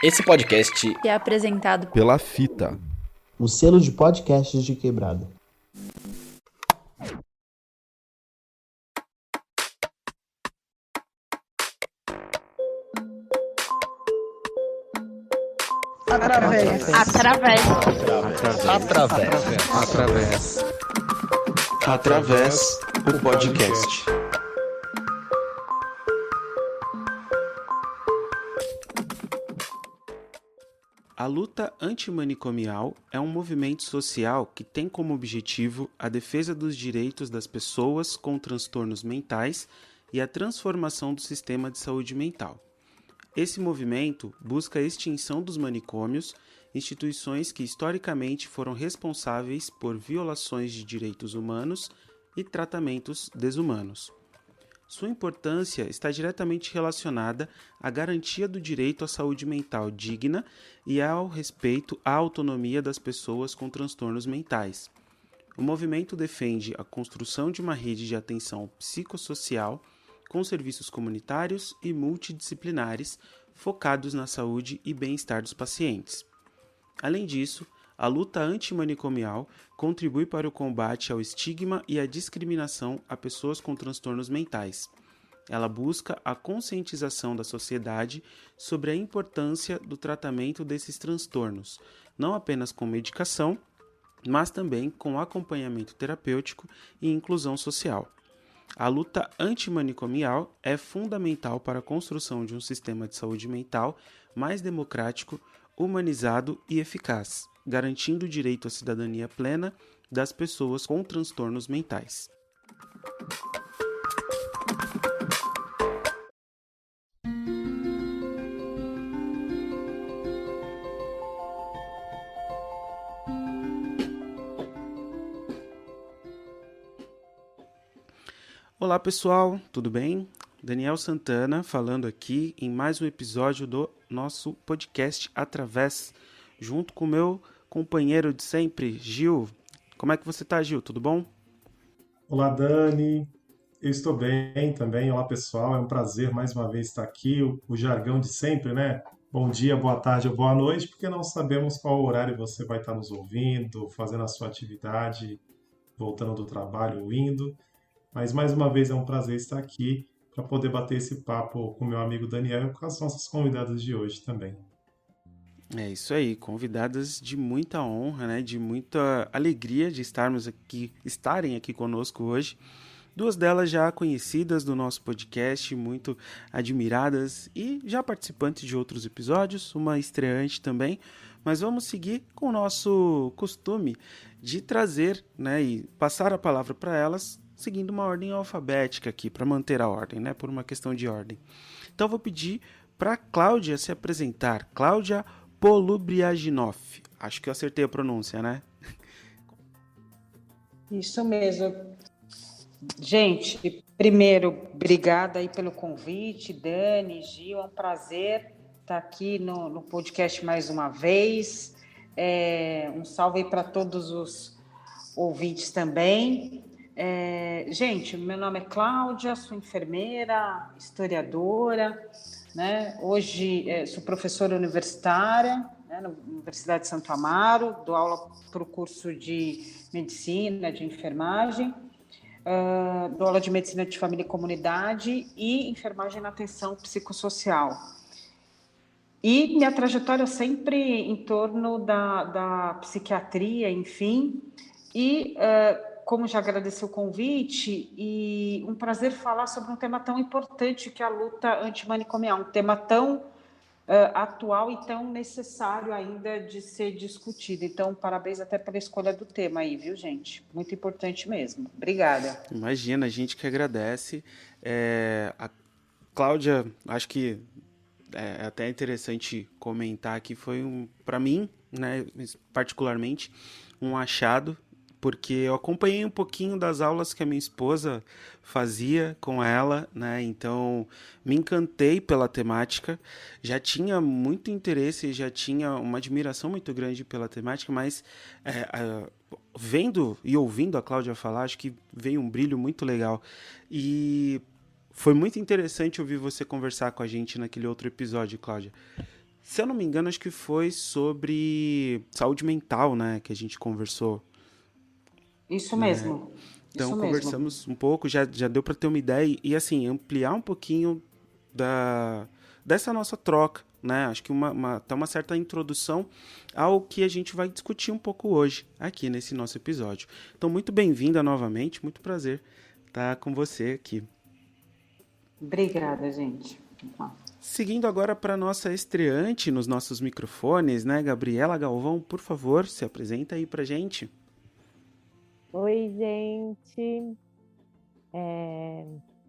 Esse podcast é apresentado pela Fita, o selo de podcasts de Quebrada. Através o podcast. A luta antimanicomial é um movimento social que tem como objetivo a defesa dos direitos das pessoas com transtornos mentais e a transformação do sistema de saúde mental. Esse movimento busca a extinção dos manicômios, instituições que historicamente foram responsáveis por violações de direitos humanos e tratamentos desumanos. Sua importância está diretamente relacionada à garantia do direito à saúde mental digna e ao respeito à autonomia das pessoas com transtornos mentais. O movimento defende a construção de uma rede de atenção psicossocial com serviços comunitários e multidisciplinares focados na saúde e bem-estar dos pacientes. Além disso, a luta antimanicomial contribui para o combate ao estigma e à discriminação a pessoas com transtornos mentais. Ela busca a conscientização da sociedade sobre a importância do tratamento desses transtornos, não apenas com medicação, mas também com acompanhamento terapêutico e inclusão social. A luta antimanicomial é fundamental para a construção de um sistema de saúde mental mais democrático, humanizado e eficaz, garantindo o direito à cidadania plena das pessoas com transtornos mentais. Olá pessoal, tudo bem? Daniel Santana falando aqui em mais um episódio do nosso podcast Através, junto com o meu companheiro de sempre, Gil. Como é que você tá, Gil? Tudo bom? Olá, Dani. Eu estou bem também. Olá, pessoal. É um prazer mais uma vez estar aqui. O jargão de sempre, né? Bom dia, boa tarde ou boa noite, porque não sabemos qual horário você vai estar nos ouvindo, fazendo a sua atividade, voltando do trabalho ou indo. Mas mais uma vez é um prazer estar aqui para poder bater esse papo com meu amigo Daniel e com as nossas convidadas de hoje também. É isso aí, convidadas de muita honra, né? De muita alegria de estarem aqui conosco hoje. Duas delas já conhecidas do nosso podcast, muito admiradas e já participantes de outros episódios, uma estreante também. Mas vamos seguir com o nosso costume de trazer, né, e passar a palavra para elas, seguindo uma ordem alfabética aqui, para manter a ordem, né, por uma questão de ordem. Então vou pedir para Cláudia se apresentar. Cláudia Polubriaginov. Acho que eu acertei a pronúncia, né? Isso mesmo. Gente, primeiro, obrigada aí pelo convite, Dani, Gil, é um prazer estar aqui no podcast mais uma vez. Um salve aí para todos os ouvintes também. Gente, meu nome é Cláudia, sou enfermeira, historiadora, né? Hoje sou professora universitária, né, na Universidade de Santo Amaro, dou aula para o curso de medicina, de enfermagem, dou aula de medicina de família e comunidade e enfermagem na atenção psicossocial. E minha trajetória sempre em torno da psiquiatria, enfim, e como já agradeci o convite, e um prazer falar sobre um tema tão importante que é a luta antimanicomial, um tema tão atual e tão necessário ainda de ser discutido. Então, parabéns até pela escolha do tema aí, viu, gente? Muito importante mesmo. Obrigada. Imagina, a gente que agradece. A Cláudia, acho que é até interessante comentar aqui, foi para mim, né, particularmente, um achado, porque eu acompanhei um pouquinho das aulas que a minha esposa fazia com ela, né? Então me encantei pela temática, já tinha muito interesse, já tinha uma admiração muito grande pela temática, mas vendo e ouvindo a Cláudia falar, acho que veio um brilho muito legal. E foi muito interessante ouvir você conversar com a gente naquele outro episódio, Cláudia. Se eu não me engano, acho que foi sobre saúde mental, né, que a gente conversou. Isso Né? mesmo, Então, isso mesmo. conversamos um pouco, já deu para ter uma ideia e, assim, ampliar um pouquinho dessa nossa troca, né? Acho que até uma certa introdução ao que a gente vai discutir um pouco hoje, aqui nesse nosso episódio. Então, muito bem-vinda novamente, muito prazer estar com você aqui. Obrigada, gente. Seguindo agora para nossa estreante nos nossos microfones, né? Gabriela Galvão, por favor, se apresenta aí pra gente. Oi, gente.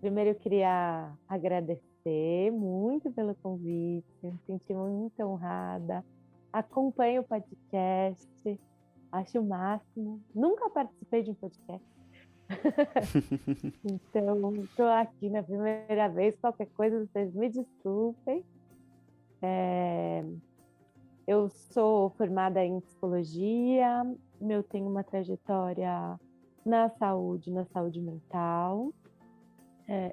Primeiro eu queria agradecer muito pelo convite, me senti muito honrada. Acompanho o podcast, acho o máximo. Nunca participei de um podcast. Então, estou aqui na primeira vez. Qualquer coisa, vocês me desculpem. Eu sou formada em psicologia, eu tenho uma trajetória na saúde mental.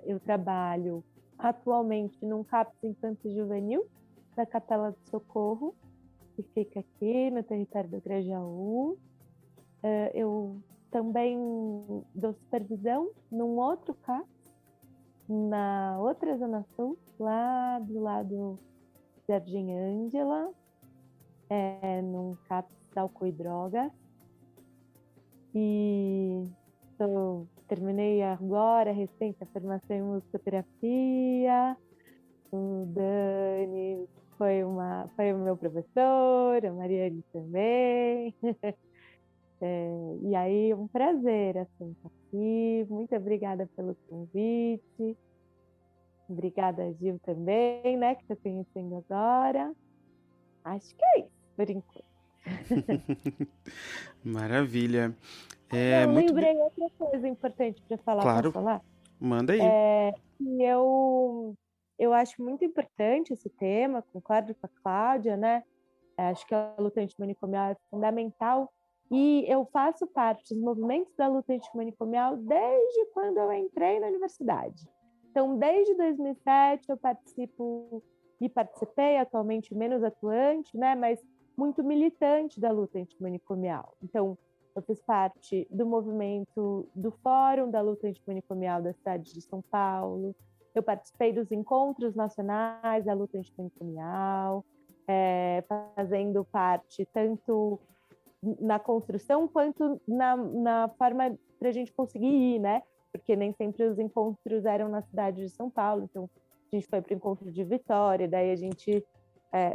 Eu trabalho atualmente num CAPS Infanto Juvenil da Capela do Socorro, que fica aqui no território do Grajaú. Eu também dou supervisão num outro CAPS, na outra Zona Sul, lá do lado de Jardim Ângela, num CAPS álcool e drogas. E terminei agora, recente, a formação em musicoterapia. O Dani foi o meu professor, a Mariane também. E aí, um prazer assim, estar aqui. Muito obrigada pelo convite. Obrigada, Gil, também, né, que estou conhecendo agora. Acho que é isso, por enquanto. Maravilha. Eu lembrei outra coisa importante para falar. Claro. Posso falar? Manda aí. Eu acho muito importante esse tema, concordo com a Cláudia, né? Acho que a luta antimanicomial é fundamental e eu faço parte dos movimentos da luta antimanicomial desde quando eu entrei na universidade. Então, desde 2007 eu participei, atualmente menos atuante, né? Mas muito militante da luta antimanicomial. Então, eu fiz parte do movimento do Fórum da Luta Antimanicomial da cidade de São Paulo. Eu participei dos encontros nacionais da luta antimanicomial, fazendo parte tanto na construção quanto na forma para a gente conseguir ir, né? Porque nem sempre os encontros eram na cidade de São Paulo. Então, a gente foi para o encontro de Vitória, daí a gente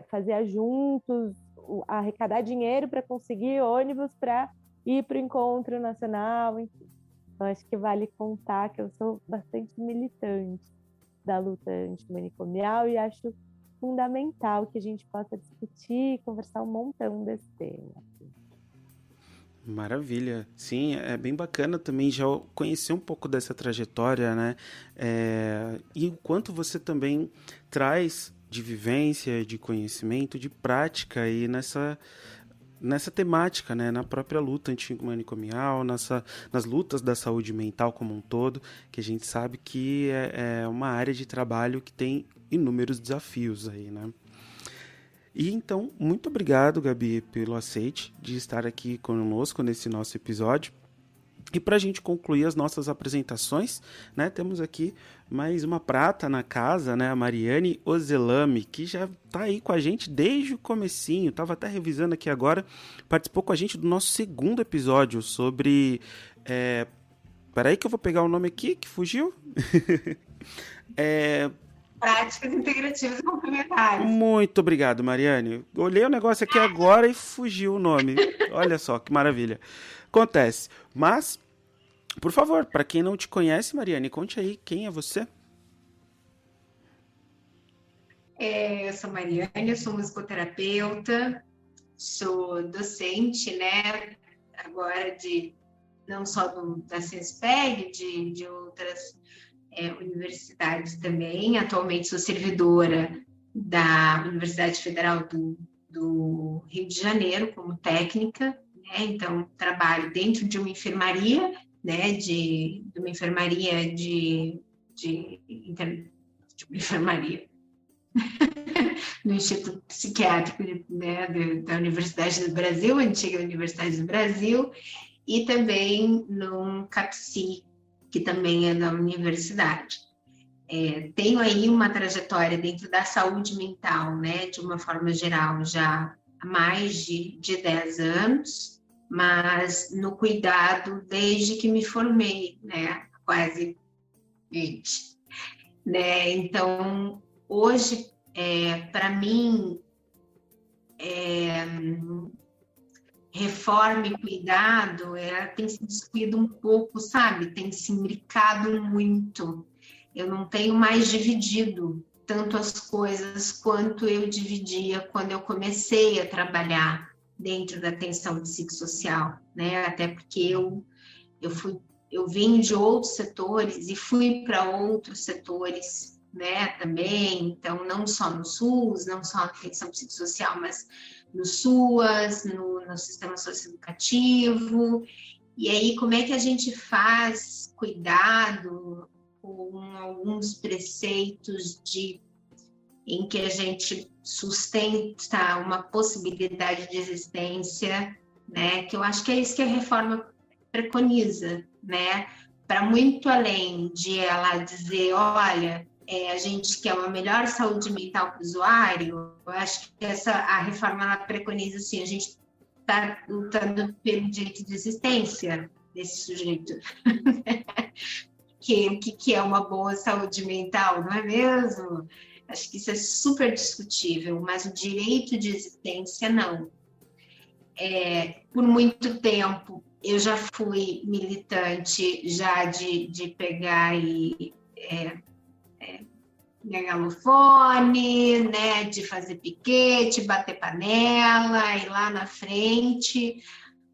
fazia juntos, arrecadar dinheiro para conseguir ônibus para ir para o encontro nacional, enfim. Então, acho que vale contar que eu sou bastante militante da luta antimanicomial e acho fundamental que a gente possa discutir e conversar um montão desse tema. Maravilha. Sim, é bem bacana também já conhecer um pouco dessa trajetória, né? E o quanto você também traz de vivência, de conhecimento, de prática aí nessa temática, né, na própria luta antimanicomial, nas lutas da saúde mental como um todo, que a gente sabe que é uma área de trabalho que tem inúmeros desafios aí, né? E então, muito obrigado, Gabi, pelo aceite de estar aqui conosco nesse nosso episódio. E para a gente concluir as nossas apresentações, né, temos aqui mais uma prata na casa, né, a Mariane Ozelami, que já está aí com a gente desde o comecinho, estava até revisando aqui agora, participou com a gente do nosso segundo episódio sobre... Peraí que eu vou pegar o nome aqui, que fugiu. Práticas integrativas e complementares. Muito obrigado, Mariane. Olhei o negócio aqui agora e fugiu o nome. Olha só, que maravilha. Acontece. Mas, por favor, para quem não te conhece, Mariane, conte aí quem é você. Eu sou Mariane, eu sou musicoterapeuta, sou docente, né? Agora não só da CESPEG, de outras universidades também. Atualmente sou servidora da Universidade Federal do Rio de Janeiro como técnica, né? Então trabalho dentro de uma enfermaria, né? De uma enfermaria de uma enfermaria no Instituto Psiquiátrico, né, da Universidade do Brasil, antiga Universidade do Brasil, e também no CAPSI, que também é da universidade. Tenho aí uma trajetória dentro da saúde mental, né, de uma forma geral, já há mais de 10 anos, mas no cuidado desde que me formei, né, quase 20. Né? Então, hoje, para mim, reforma e cuidado tem se descuido um pouco, sabe? Tem se imbricado muito. Eu não tenho mais dividido tanto as coisas quanto eu dividia quando eu comecei a trabalhar dentro da atenção psicossocial, né? Até porque eu vim de outros setores e fui para outros setores, né, também. Então, não só no SUS, não só na atenção psicossocial, mas no SUAS, no sistema socioeducativo. E aí, como é que a gente faz cuidado com alguns preceitos em que a gente sustenta uma possibilidade de existência, né? Que eu acho que é isso que a reforma preconiza, né? Para muito além de ela dizer, olha, a gente quer uma melhor saúde mental para o usuário, eu acho que a reforma ela preconiza assim, a gente está lutando pelo direito de existência desse sujeito. que é uma boa saúde mental, não é mesmo? Acho que isso é super discutível, mas o direito de existência, não. Por muito tempo, eu já fui militante já de pegar e megalofone, né, de fazer piquete, bater panela, ir lá na frente,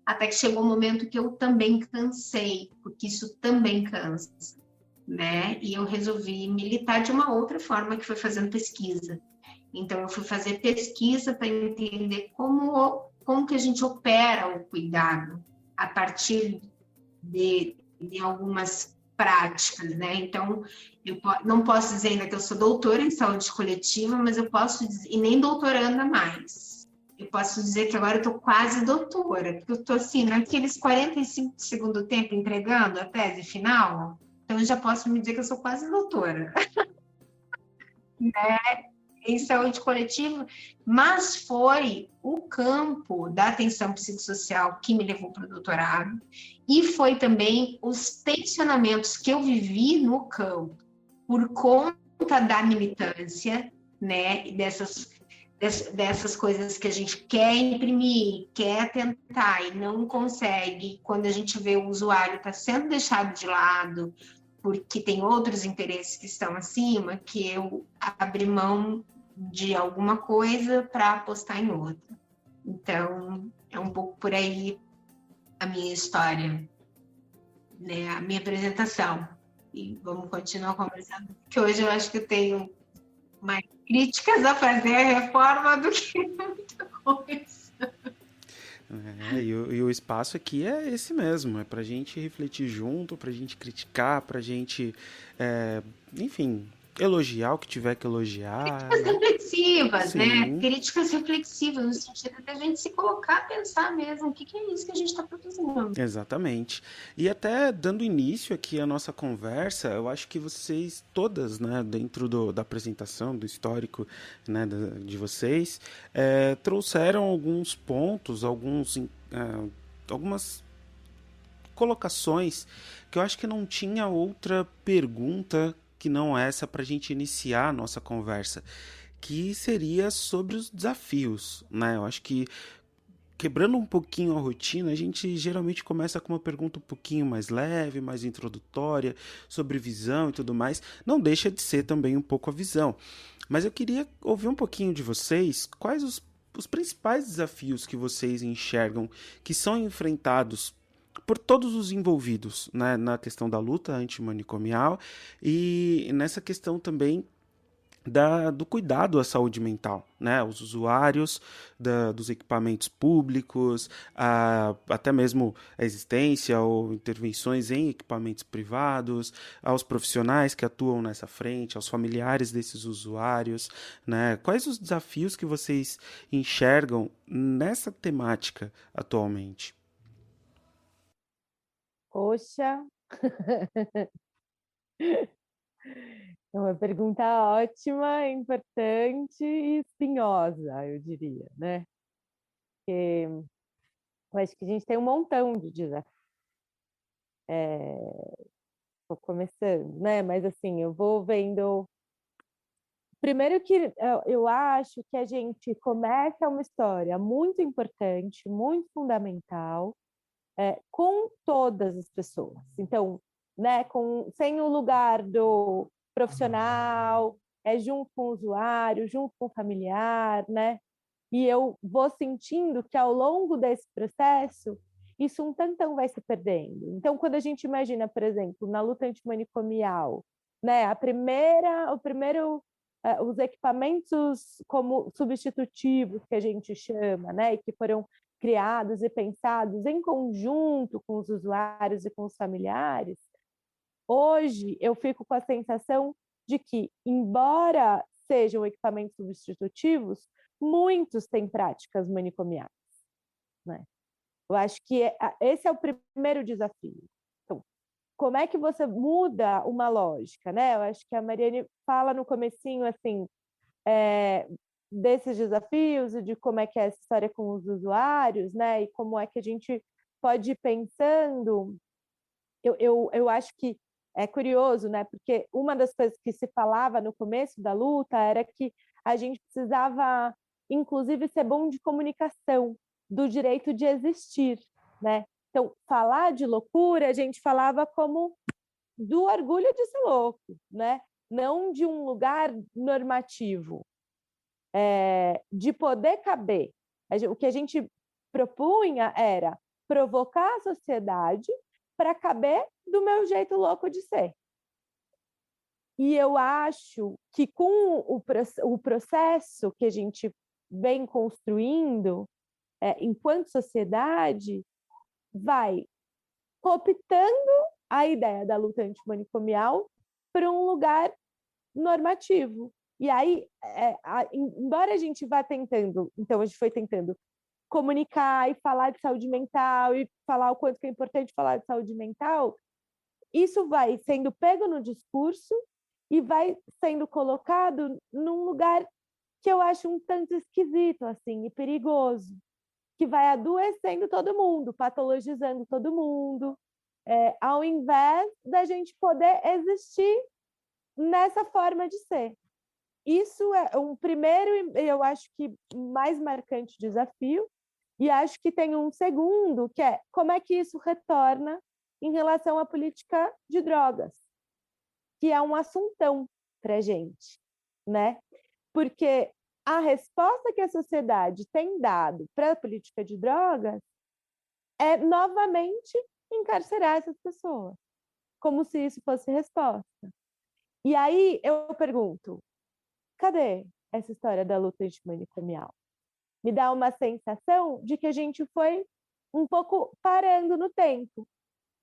até que chegou um momento que eu também cansei, porque isso também cansa, né? E eu resolvi militar de uma outra forma, que foi fazendo pesquisa. Então, eu fui fazer pesquisa para entender como que a gente opera o cuidado a partir de algumas práticas, né? Então, eu não posso dizer ainda que eu sou doutora em saúde coletiva, mas eu posso dizer, e nem doutoranda mais. Eu posso dizer que agora eu estou quase doutora, porque eu estou assim, naqueles 45 de segundo tempo entregando a tese final, então eu já posso me dizer que eu sou quase doutora. Né? Em saúde coletiva, mas foi o campo da atenção psicossocial que me levou para o doutorado, e foi também os tensionamentos que eu vivi no campo, por conta da militância, né, e dessas coisas que a gente quer imprimir, quer tentar e não consegue, quando a gente vê o usuário está sendo deixado de lado, porque tem outros interesses que estão acima, que eu abri mão de alguma coisa para apostar em outra. Então, é um pouco por aí a minha história, né? A minha apresentação. E vamos continuar conversando, porque hoje eu acho que eu tenho mais críticas a fazer a reforma do que muita coisa. E o espaço aqui é esse mesmo, é pra gente refletir junto, pra gente criticar, pra gente, enfim, elogiar o que tiver que elogiar. Críticas reflexivas, Sim. né? Críticas reflexivas, no sentido de a gente se colocar a pensar mesmo, o que é isso que a gente está produzindo. Exatamente. E até dando início aqui à nossa conversa, eu acho que vocês todas, né, dentro da apresentação, do histórico, né, de vocês, trouxeram alguns pontos, algumas colocações que eu acho que não tinha outra pergunta que não essa para a gente iniciar a nossa conversa, que seria sobre os desafios, né? Eu acho que, quebrando um pouquinho a rotina, a gente geralmente começa com uma pergunta um pouquinho mais leve, mais introdutória, sobre visão e tudo mais. Não deixa de ser também um pouco a visão. Mas eu queria ouvir um pouquinho de vocês, quais os principais desafios que vocês enxergam que são enfrentados por todos os envolvidos, né, na questão da luta antimanicomial e nessa questão também do cuidado à saúde mental, né? Os usuários dos equipamentos públicos, até mesmo a existência ou intervenções em equipamentos privados, aos profissionais que atuam nessa frente, aos familiares desses usuários, né? Quais os desafios que vocês enxergam nessa temática atualmente? Poxa, é uma pergunta ótima, importante e espinhosa, eu diria, né? Porque eu acho que a gente tem um montão de desafios. Estou começando, né? Mas assim, eu vou vendo. Primeiro que eu acho que a gente começa uma história muito importante, muito fundamental, com todas as pessoas. Então, né, sem o lugar do profissional, junto com o usuário, junto com o familiar, né? E eu vou sentindo que ao longo desse processo, isso um tantão vai se perdendo. Então, quando a gente imagina, por exemplo, na luta antimanicomial, né, os equipamentos como substitutivos que a gente chama, né, e que foram criados e pensados em conjunto com os usuários e com os familiares, hoje eu fico com a sensação de que, embora sejam equipamentos substitutivos, muitos têm práticas manicomiais, né? Eu acho que esse é o primeiro desafio. Então, como é que você muda uma lógica, né? Eu acho que a Mariane fala no comecinho, assim, desses desafios e de como é que é essa história com os usuários, né? E como é que a gente pode ir pensando. Eu acho que é curioso, né? Porque uma das coisas que se falava no começo da luta era que a gente precisava, inclusive, ser bom de comunicação, do direito de existir, né? Então, falar de loucura, a gente falava como do orgulho de ser louco, né? Não de um lugar normativo, de poder caber. O que a gente propunha era provocar a sociedade para caber do meu jeito louco de ser. E eu acho que com o processo que a gente vem construindo, enquanto sociedade, vai cooptando a ideia da luta antimanicomial para um lugar normativo. E aí, embora a gente vá tentando, então a gente foi tentando comunicar e falar de saúde mental e falar o quanto que é importante falar de saúde mental, isso vai sendo pego no discurso e vai sendo colocado num lugar que eu acho um tanto esquisito, assim, e perigoso, que vai adoecendo todo mundo, patologizando todo mundo, ao invés da gente poder existir nessa forma de ser. Isso é um primeiro, eu acho que mais marcante desafio, e acho que tem um segundo, que é como é que isso retorna em relação à política de drogas, que é um assuntão para a gente, né? Porque a resposta que a sociedade tem dado para a política de drogas é novamente encarcerar essas pessoas, como se isso fosse resposta. E aí eu pergunto, cadê essa história da luta antimanicomial? Me dá uma sensação de que a gente foi um pouco parando no tempo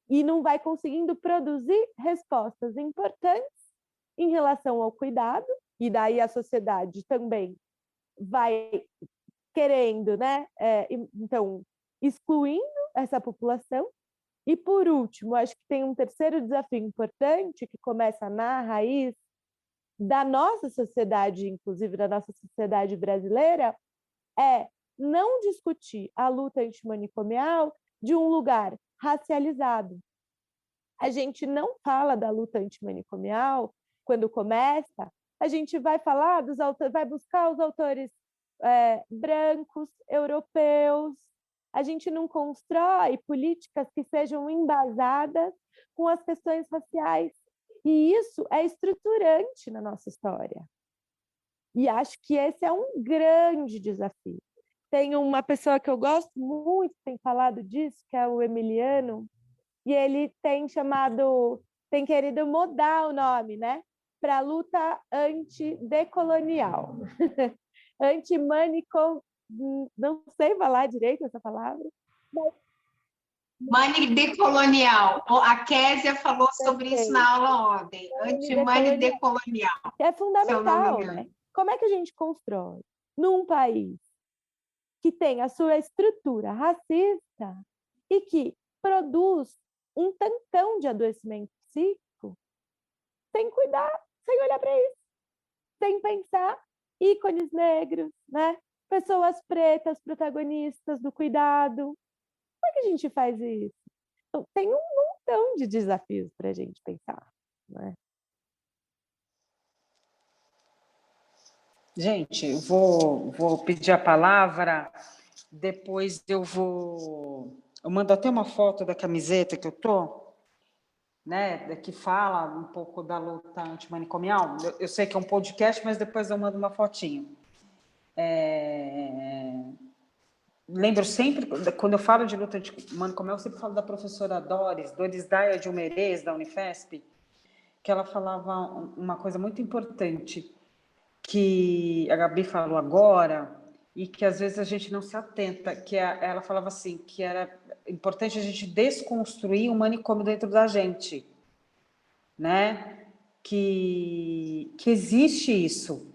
e não vai conseguindo produzir respostas importantes em relação ao cuidado, e daí a sociedade também vai querendo, né? Então, excluindo essa população. E, por último, acho que tem um terceiro desafio importante que começa na raiz da nossa sociedade, inclusive da nossa sociedade brasileira, é não discutir a luta antimanicomial de um lugar racializado. A gente não fala da luta antimanicomial quando começa, a gente vai falar vai buscar os autores brancos, europeus. A gente não constrói políticas que sejam embasadas com as questões raciais. E isso é estruturante na nossa história. E acho que esse é um grande desafio. Tem uma pessoa que eu gosto muito, tem falado disso, que é o Emiliano, e ele tem querido mudar o nome, né? para a luta antidecolonial. Antimanicom... Não sei falar direito essa palavra. Manidecolonial. A Késia falou sobre isso na aula ontem. Antimanidecolonial. É fundamental, né? Como é que a gente constrói num país que tem a sua estrutura racista e que produz um tantão de adoecimento psíquico sem cuidar, sem olhar para isso, sem pensar ícones negros, né? Pessoas pretas, protagonistas do cuidado. Como é que a gente faz isso? Então, tem um montão de desafios para a gente pensar, né? Gente, eu vou pedir a palavra, depois eu mando até uma foto da camiseta que eu tô, né, que fala um pouco da luta antimanicomial. Eu sei que é um podcast, mas depois eu mando uma fotinho. Lembro sempre, quando eu falo de luta antimanicomial, eu sempre falo da professora Doris Daia de Umerês, da Unifesp, que ela falava uma coisa muito importante, que a Gabi falou agora, e que às vezes a gente não se atenta, ela falava assim, que era importante a gente desconstruir o manicômio dentro da gente, né? Que existe isso,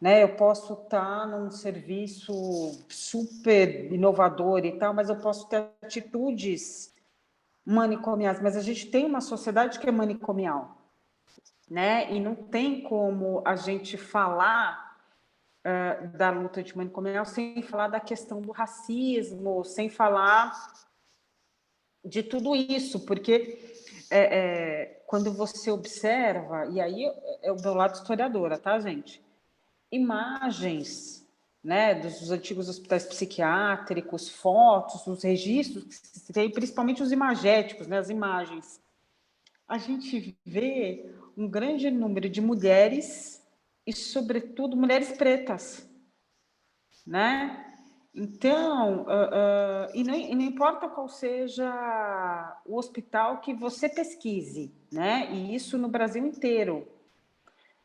né? Eu posso estar num serviço super inovador e tal, mas eu posso ter atitudes manicomiais, mas a gente tem uma sociedade que é manicomial, né? E não tem como a gente falar da luta antimanicomial sem falar da questão do racismo, sem falar de tudo isso, porque quando você observa, e aí é o meu lado historiadora, tá, gente? Imagens, né, dos antigos hospitais psiquiátricos, fotos, os registros que se tem, principalmente os imagéticos, né, as imagens. A gente vê um grande número de mulheres e, sobretudo, mulheres pretas, né? Então, e não importa qual seja o hospital que você pesquise, né? E isso no Brasil inteiro,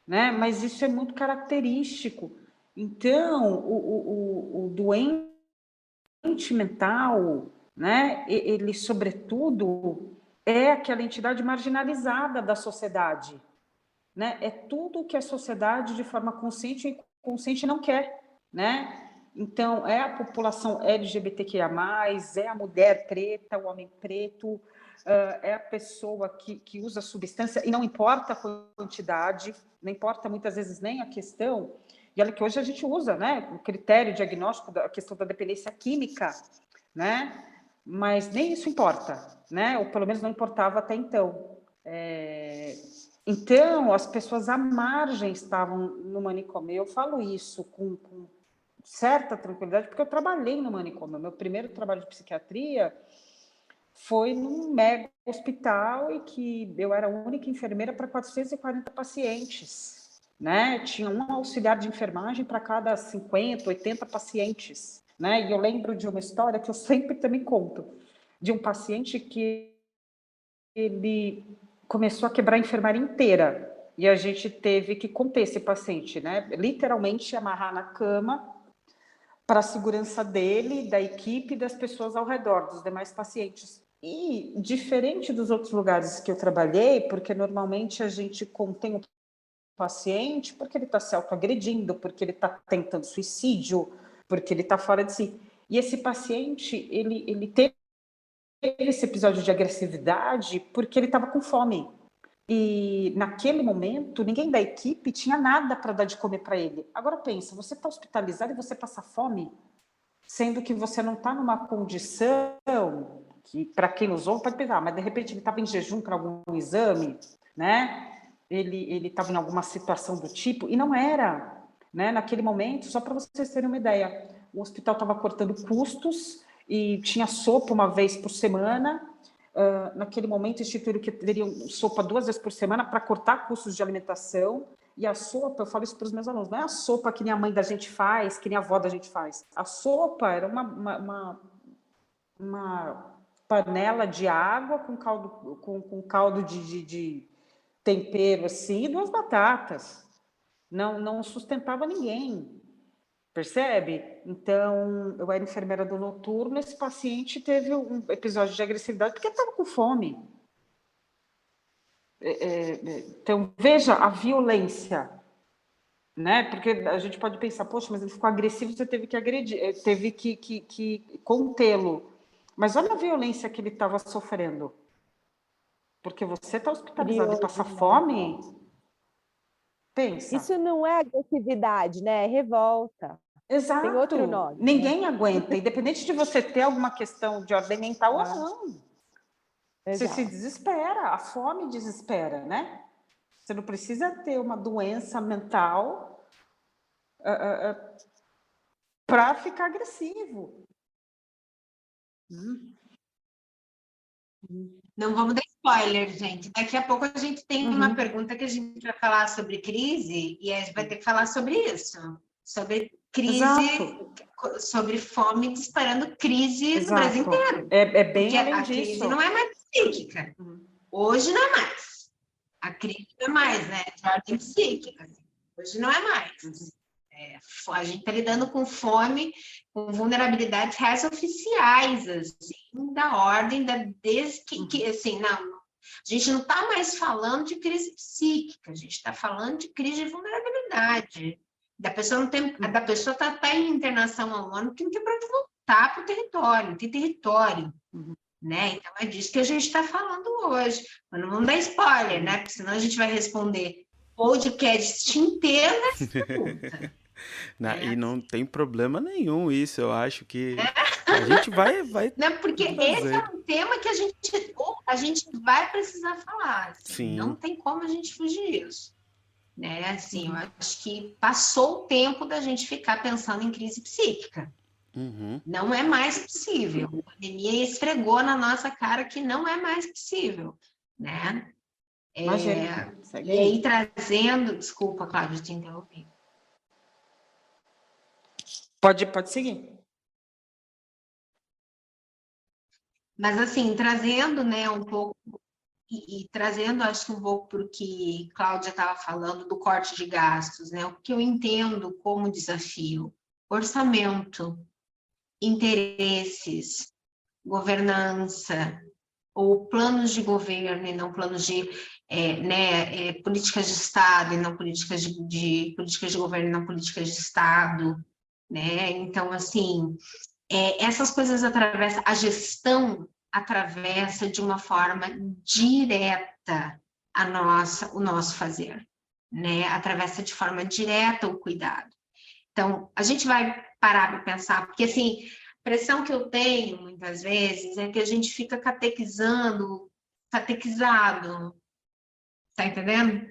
né? Mas isso é muito característico. Então, o doente mental, né? Ele, sobretudo, é aquela entidade marginalizada da sociedade, né? É tudo que a sociedade, de forma consciente e inconsciente, não quer, né? Então, é a população LGBTQIA+, é a mulher preta, o homem preto, é a pessoa que usa substância, e não importa a quantidade, não importa muitas vezes nem a questão, e olha que hoje a gente usa, né, o critério diagnóstico da questão da dependência química, né? Mas nem isso importa, né? Ou pelo menos não importava até então. Então, as pessoas à margem estavam no manicômio. Eu falo isso com certa tranquilidade, porque eu trabalhei no manicômio. Meu primeiro trabalho de psiquiatria foi num mega hospital e que eu era a única enfermeira para 440 pacientes, né? Tinha um auxiliar de enfermagem para cada 50, 80 pacientes, né? E eu lembro de uma história que eu sempre também conto, de um paciente que ele começou a quebrar a enfermaria inteira e a gente teve que conter esse paciente, né? Literalmente amarrar na cama para a segurança dele, da equipe e das pessoas ao redor, dos demais pacientes. E, diferente dos outros lugares que eu trabalhei, porque normalmente a gente contém o paciente porque ele está se autoagredindo, porque ele está tentando suicídio, porque ele está fora de si. E esse paciente, ele teve esse episódio de agressividade porque ele estava com fome. E naquele momento, ninguém da equipe tinha nada para dar de comer para ele. Agora pensa, você está hospitalizado e você passa fome, sendo que você não está numa condição que, para quem nos ouve, pode pensar, mas de repente ele estava em jejum para algum exame, né? Ele estava em alguma situação do tipo, e não era, né? Naquele momento, só para vocês terem uma ideia, o hospital estava cortando custos e tinha sopa uma vez por semana. Naquele momento, instituíram que teriam sopa 2 vezes por semana para cortar custos de alimentação. E a sopa, eu falo isso para os meus alunos, não é a sopa que nem a mãe da gente faz, que nem a avó da gente faz. A sopa era uma panela de água com caldo de tempero assim e 2 batatas. Não sustentava ninguém, percebe? Então, eu era enfermeira do noturno, esse paciente teve um episódio de agressividade porque estava com fome. Então, veja a violência, né? Porque a gente pode pensar, poxa, mas ele ficou agressivo, você teve que agredir, teve que contê-lo. Mas olha a violência que ele estava sofrendo. Porque você está hospitalizado e passa fome, pensa. Isso não é agressividade, né? É revolta. Exato. Tem outro nome. Ninguém aguenta, independente de você ter alguma questão de ordem mental ou não. Você se desespera, a fome desespera, né? Você não precisa ter uma doença mental para ficar agressivo. Não vamos dar spoiler, gente. Daqui a pouco a gente tem uma pergunta que a gente vai falar sobre crise e a gente vai ter que falar sobre isso. Sobre crise, sobre fome disparando crise no Brasil inteiro. É bem porque além a disso. Crise não é mais psíquica. Hoje não é mais. A crise não é mais, né? De ordem psíquica. Hoje não é mais. A gente está lidando com fome, com vulnerabilidades reais oficiais, assim, da ordem assim, não. A gente não está mais falando de crise psíquica, a gente está falando de crise de vulnerabilidade. Da pessoa não tem, da pessoa tá em internação há um ano porque não tem para voltar para o território, não tem território. Né? Então é disso que a gente está falando hoje. Mas não vamos dar spoiler, né? Porque senão a gente vai responder podcast inteiro nessa pergunta. E não tem problema nenhum isso, eu acho que a gente vai não, porque esse é um tema que a gente vai precisar falar. Assim, não tem como a gente fugir disso. Né? Assim, eu acho que passou o tempo da gente ficar pensando em crise psíquica. Não é mais possível. A pandemia esfregou na nossa cara que não é mais possível. Né? E aí trazendo... Desculpa, Cláudia, te interrompi. Pode seguir. Mas, assim, trazendo, né, um pouco, e trazendo, acho que um pouco para o que Cláudia estava falando do corte de gastos, né, o que eu entendo como desafio: orçamento, interesses, governança, ou planos de governo e não planos de políticas de Estado e não políticas de governo e não políticas de Estado. Né? Então, assim, essas coisas atravessam, a gestão atravessa de uma forma direta o nosso fazer, né? Atravessa de forma direta o cuidado. Então, a gente vai parar para pensar, porque, assim, a pressão que eu tenho, muitas vezes, é que a gente fica catequizado, tá entendendo?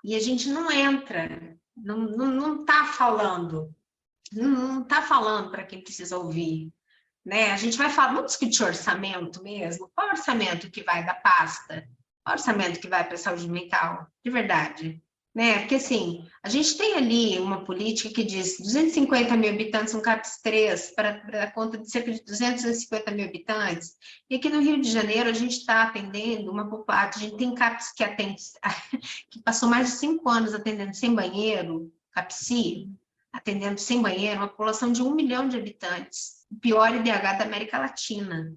E a gente não entra, não está falando. Não está falando para quem precisa ouvir, né? A gente vai falar, vamos discutir orçamento mesmo? Qual orçamento que vai da pasta? Qual orçamento que vai para a saúde mental? De verdade, né? Porque, assim, a gente tem ali uma política que diz 250 mil habitantes no CAPS 3 para a conta de cerca de 250 mil habitantes. E aqui no Rio de Janeiro, a gente está atendendo uma população, a gente tem CAPS que atende, que passou mais de 5 anos atendendo sem banheiro, CAPSI, atendendo sem banheiro, uma população de 1 milhão de habitantes, o pior IDH da América Latina.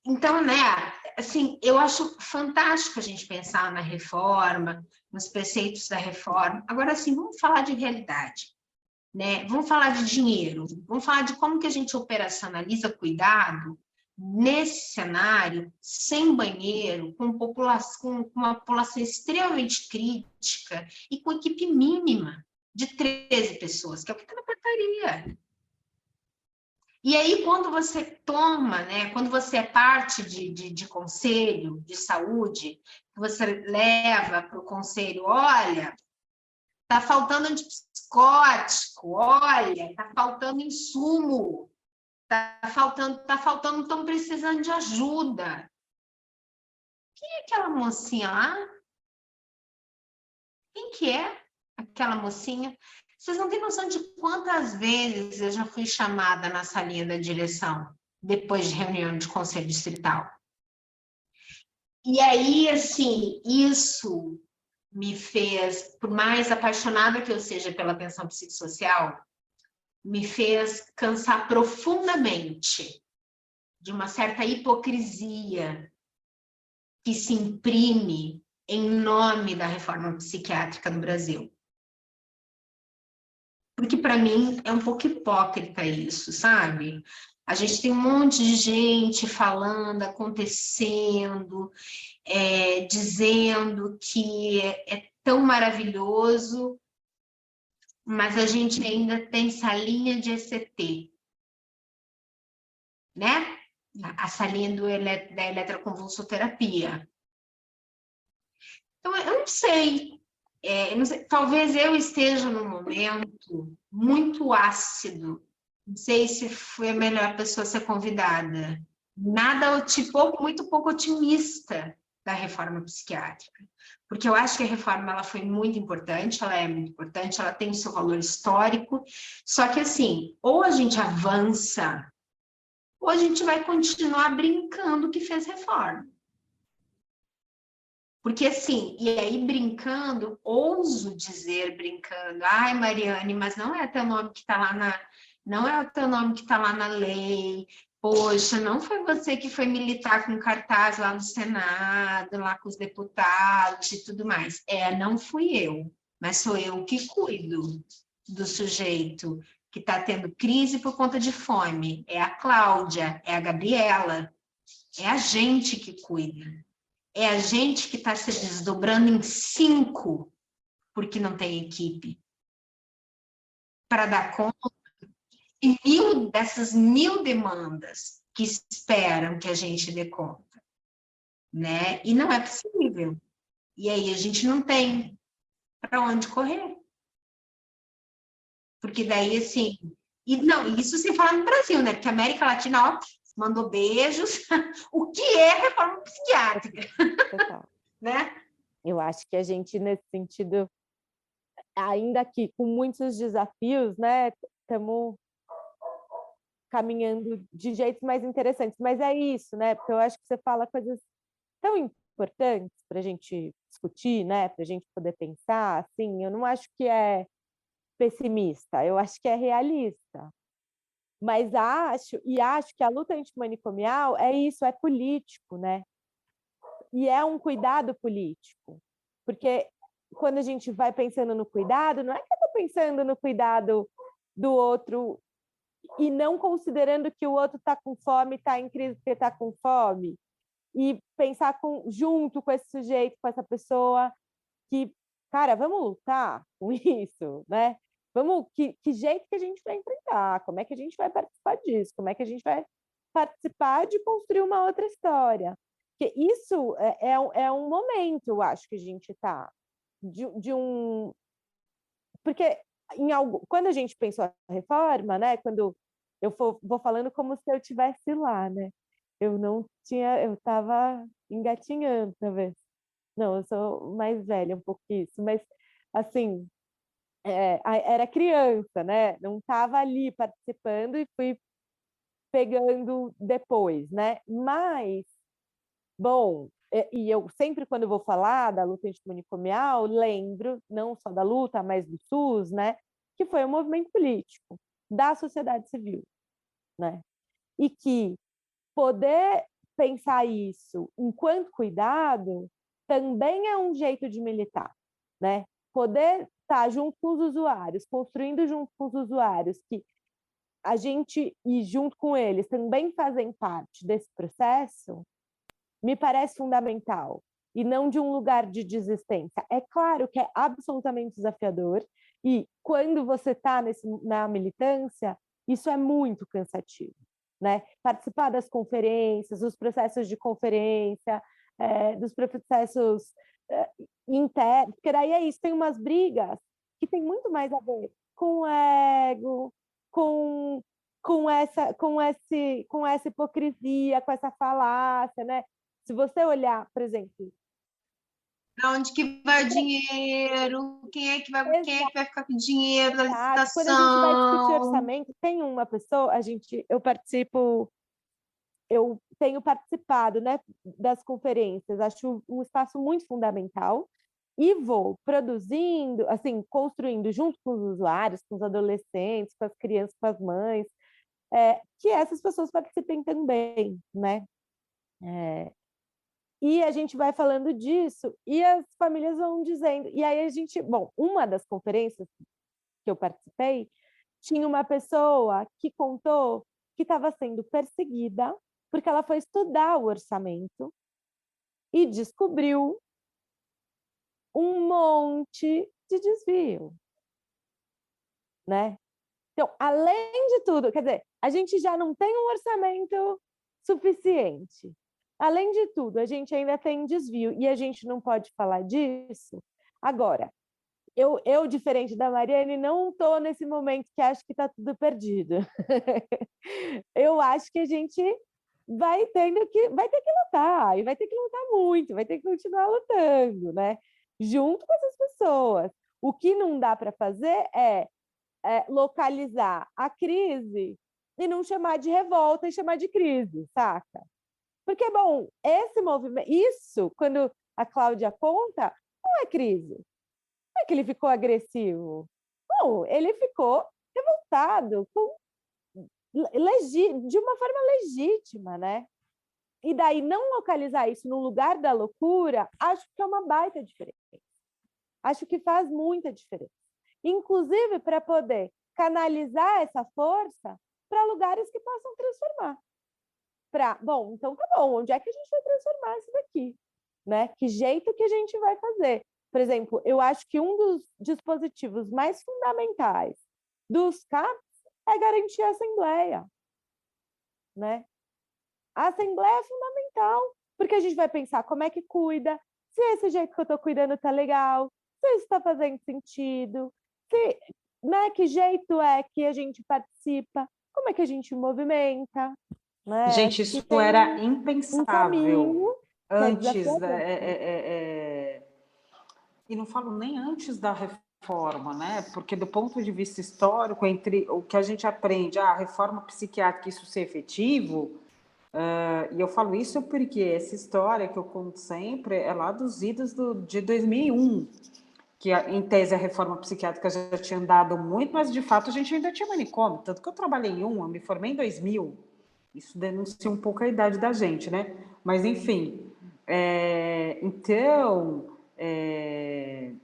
Então, né, assim, eu acho fantástico a gente pensar na reforma, nos preceitos da reforma. Agora, assim, vamos falar de realidade, né? Vamos falar de dinheiro, vamos falar de como que a gente operacionaliza cuidado nesse cenário, sem banheiro, com uma população extremamente crítica e com equipe mínima de 13 pessoas, que é o que está na portaria. E aí, quando você toma, né, quando você é parte de conselho de saúde, você leva para o conselho, olha, está faltando antipsicótico, olha, está faltando insumo, Tá faltando, estão precisando de ajuda. Quem é aquela mocinha lá? Quem que é aquela mocinha? Vocês não têm noção de quantas vezes eu já fui chamada na salinha da direção, depois de reunião de conselho distrital. E aí, assim, isso me fez, por mais apaixonada que eu seja pela atenção psicossocial, me fez cansar profundamente de uma certa hipocrisia que se imprime em nome da reforma psiquiátrica no Brasil. Porque, para mim, é um pouco hipócrita isso, sabe? A gente tem um monte de gente falando, acontecendo, dizendo que é tão maravilhoso, mas a gente ainda tem salinha de ECT, né? A salinha da eletroconvulsoterapia. Então, eu não sei. Não sei, talvez eu esteja num momento muito ácido. Não sei se foi a melhor pessoa a ser convidada. Nada, tipo, muito pouco otimista da reforma psiquiátrica. Porque eu acho que a reforma ela foi muito importante, ela é muito importante, ela tem o seu valor histórico. Só que, assim, ou a gente avança, ou a gente vai continuar brincando que fez reforma. Porque, assim, e aí brincando, ouso dizer brincando, ai, Mariane, mas não é teu nome que está lá não é o teu nome que está lá na lei, poxa, não foi você que foi militar com cartaz lá no Senado, lá com os deputados e tudo mais. Não fui eu, mas sou eu que cuido do sujeito que está tendo crise por conta de fome. É a Cláudia, é a Gabriela, é a gente que cuida. É a gente que está se desdobrando em 5, porque não tem equipe, para dar conta dessas 1000 demandas que esperam que a gente dê conta, né? E não é possível. E aí a gente não tem para onde correr. Porque daí, assim... E não, isso sem falar no Brasil, né? Porque a América Latina, ó, mandou beijos. O que é reforma psiquiátrica? Total. Né? Eu acho que a gente, nesse sentido, ainda aqui com muitos desafios, né, estamos caminhando de jeitos mais interessantes. Mas é isso, né? Porque eu acho que você fala coisas tão importantes para a gente discutir, né? Para a gente poder pensar. Assim, eu não acho que é pessimista, eu acho que é realista. Mas acho que a luta antimanicomial é isso, é político, né? E é um cuidado político. Porque quando a gente vai pensando no cuidado, não é que eu estou pensando no cuidado do outro e não considerando que o outro está com fome, está em crise porque está com fome. E pensar junto com esse sujeito, com essa pessoa, que, cara, vamos lutar com isso, né? Que jeito que a gente vai enfrentar? Como é que a gente vai participar disso? Como é que a gente vai participar de construir uma outra história? Porque isso é um momento, eu acho, que a gente está de um... Porque quando a gente pensou a reforma, né? Quando eu vou falando como se eu estivesse lá, né? Eu estava engatinhando, talvez. Não, eu sou mais velha um pouco isso, mas, assim, era criança, né? Não estava ali participando e fui pegando depois, né? Mas, bom, e eu sempre, quando eu vou falar da luta antimanicomial, lembro, não só da luta, mas do SUS, né? Que foi um movimento político da sociedade civil, né? E que poder pensar isso enquanto cuidado também é um jeito de militar, né? Poder estar junto com os usuários, construindo junto com os usuários, que a gente, e junto com eles, também fazem parte desse processo, me parece fundamental, e não de um lugar de desistência. É claro que é absolutamente desafiador, e quando você está na militância, isso é muito cansativo, né? Participar das conferências, dos processos de conferência, dos processos internos, porque daí é isso, tem umas brigas que tem muito mais a ver com o ego, com essa hipocrisia, com essa falácia, né? Se você olhar, por exemplo... Para onde que vai o dinheiro? Quem é que vai ficar com o dinheiro da licitação? Quando a gente vai discutir orçamento, tem uma pessoa, eu participo eu tenho participado, né, das conferências, acho um espaço muito fundamental, e vou produzindo, assim, construindo junto com os usuários, com os adolescentes, com as crianças, com as mães, que essas pessoas participem também, né? E a gente vai falando disso e as famílias vão dizendo. E aí a gente, bom, uma das conferências que eu participei, tinha uma pessoa que contou que estava sendo perseguida porque ela foi estudar o orçamento e descobriu um monte de desvio, né? Então, além de tudo, quer dizer, a gente já não tem um orçamento suficiente. Além de tudo, a gente ainda tem desvio e a gente não pode falar disso. Agora, eu diferente da Mariane, não estou nesse momento que acho que está tudo perdido. Eu acho que a gente vai ter que lutar, e vai ter que lutar muito, vai ter que continuar lutando, né? Junto com essas pessoas. O que não dá para fazer é localizar a crise e não chamar de revolta e chamar de crise, saca? Porque, bom, esse movimento, isso, quando a Cláudia conta, não é crise. Não é que ele ficou agressivo. Não, ele ficou revoltado, de uma forma legítima, né? E daí não localizar isso no lugar da loucura, acho que é uma baita diferença. Acho que faz muita diferença. Inclusive para poder canalizar essa força para lugares que possam transformar. Bom, então tá bom, onde é que a gente vai transformar isso daqui? Né? Que jeito que a gente vai fazer? Por exemplo, eu acho que um dos dispositivos mais fundamentais dos CAPs é garantir a assembleia, né? A assembleia é fundamental, porque a gente vai pensar como é que cuida, se esse jeito que eu estou cuidando está legal, se isso está fazendo sentido, né, que jeito é que a gente participa, como é que a gente movimenta, né? Gente, isso era impensável antes, e não falo nem antes da reforma, né? Porque do ponto de vista histórico, entre o que a gente aprende, a reforma psiquiátrica, isso ser efetivo, e eu falo isso porque essa história que eu conto sempre é lá dos idos de 2001, que em tese a reforma psiquiátrica já tinha andado muito, mas de fato a gente ainda tinha manicômio, tanto que eu trabalhei em eu me formei em 2000, isso denuncia um pouco a idade da gente, né? Mas enfim, então,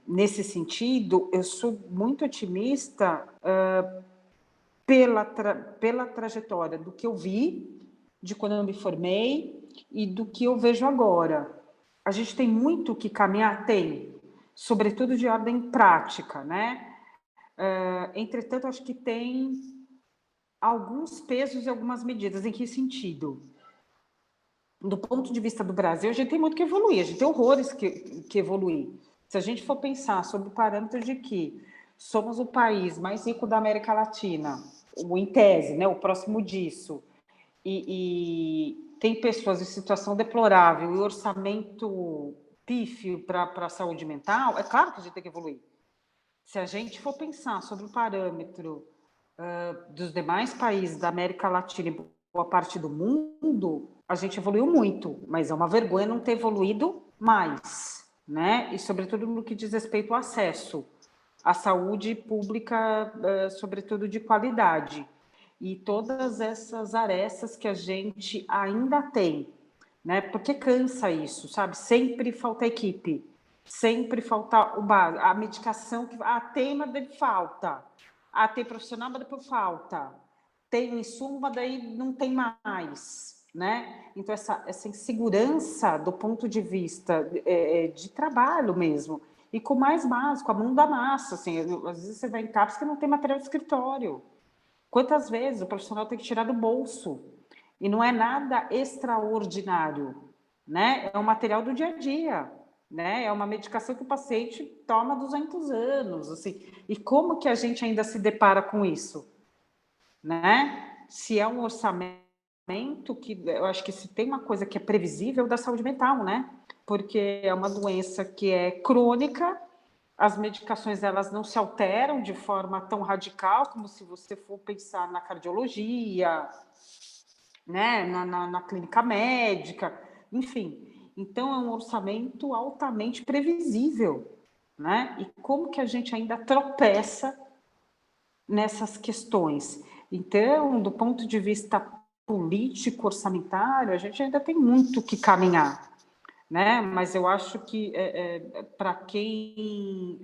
nesse sentido, eu sou muito otimista pela trajetória do que eu vi, de quando eu me formei e do que eu vejo agora. A gente tem muito que caminhar, sobretudo de ordem prática, né? Entretanto, acho que tem alguns pesos e algumas medidas. Em que sentido? Do ponto de vista do Brasil, a gente tem muito que evoluir, a gente tem horrores que evoluir. Se a gente for pensar sobre o parâmetro de que somos o país mais rico da América Latina, em tese, né, o próximo disso, e tem pessoas em situação deplorável e orçamento pífio para a saúde mental, é claro que a gente tem que evoluir. Se a gente for pensar sobre o parâmetro dos demais países da América Latina e boa parte do mundo, a gente evoluiu muito, mas é uma vergonha não ter evoluído mais, né? E sobretudo no que diz respeito ao acesso à saúde pública, sobretudo de qualidade. E todas essas arestas que a gente ainda tem, né? Porque cansa isso, sabe? Sempre falta equipe, sempre falta o básico, a medicação que tema dele falta, tem profissional, mas depois falta, tem insumo, mas daí não tem mais, né? Então essa insegurança do ponto de vista de trabalho mesmo, e com o mais básico, a mão da massa, assim, às vezes você vai em CAPs que não tem material de escritório. Quantas vezes o profissional tem que tirar do bolso? E não é nada extraordinário, né? É um material do dia a dia, né? É uma medicação que o paciente toma há 200 anos, assim. E como que a gente ainda se depara com isso, né? Se é um orçamento que eu acho que se tem uma coisa que é previsível da saúde mental, né? Porque é uma doença que é crônica. As medicações, elas não se alteram de forma tão radical como se você for pensar na cardiologia, né, na clínica médica, enfim. Então, é um orçamento altamente previsível, né? E como que a gente ainda tropeça nessas questões? Então, do ponto de vista político, orçamentário, a gente ainda tem muito que caminhar, né? Mas eu acho que para quem,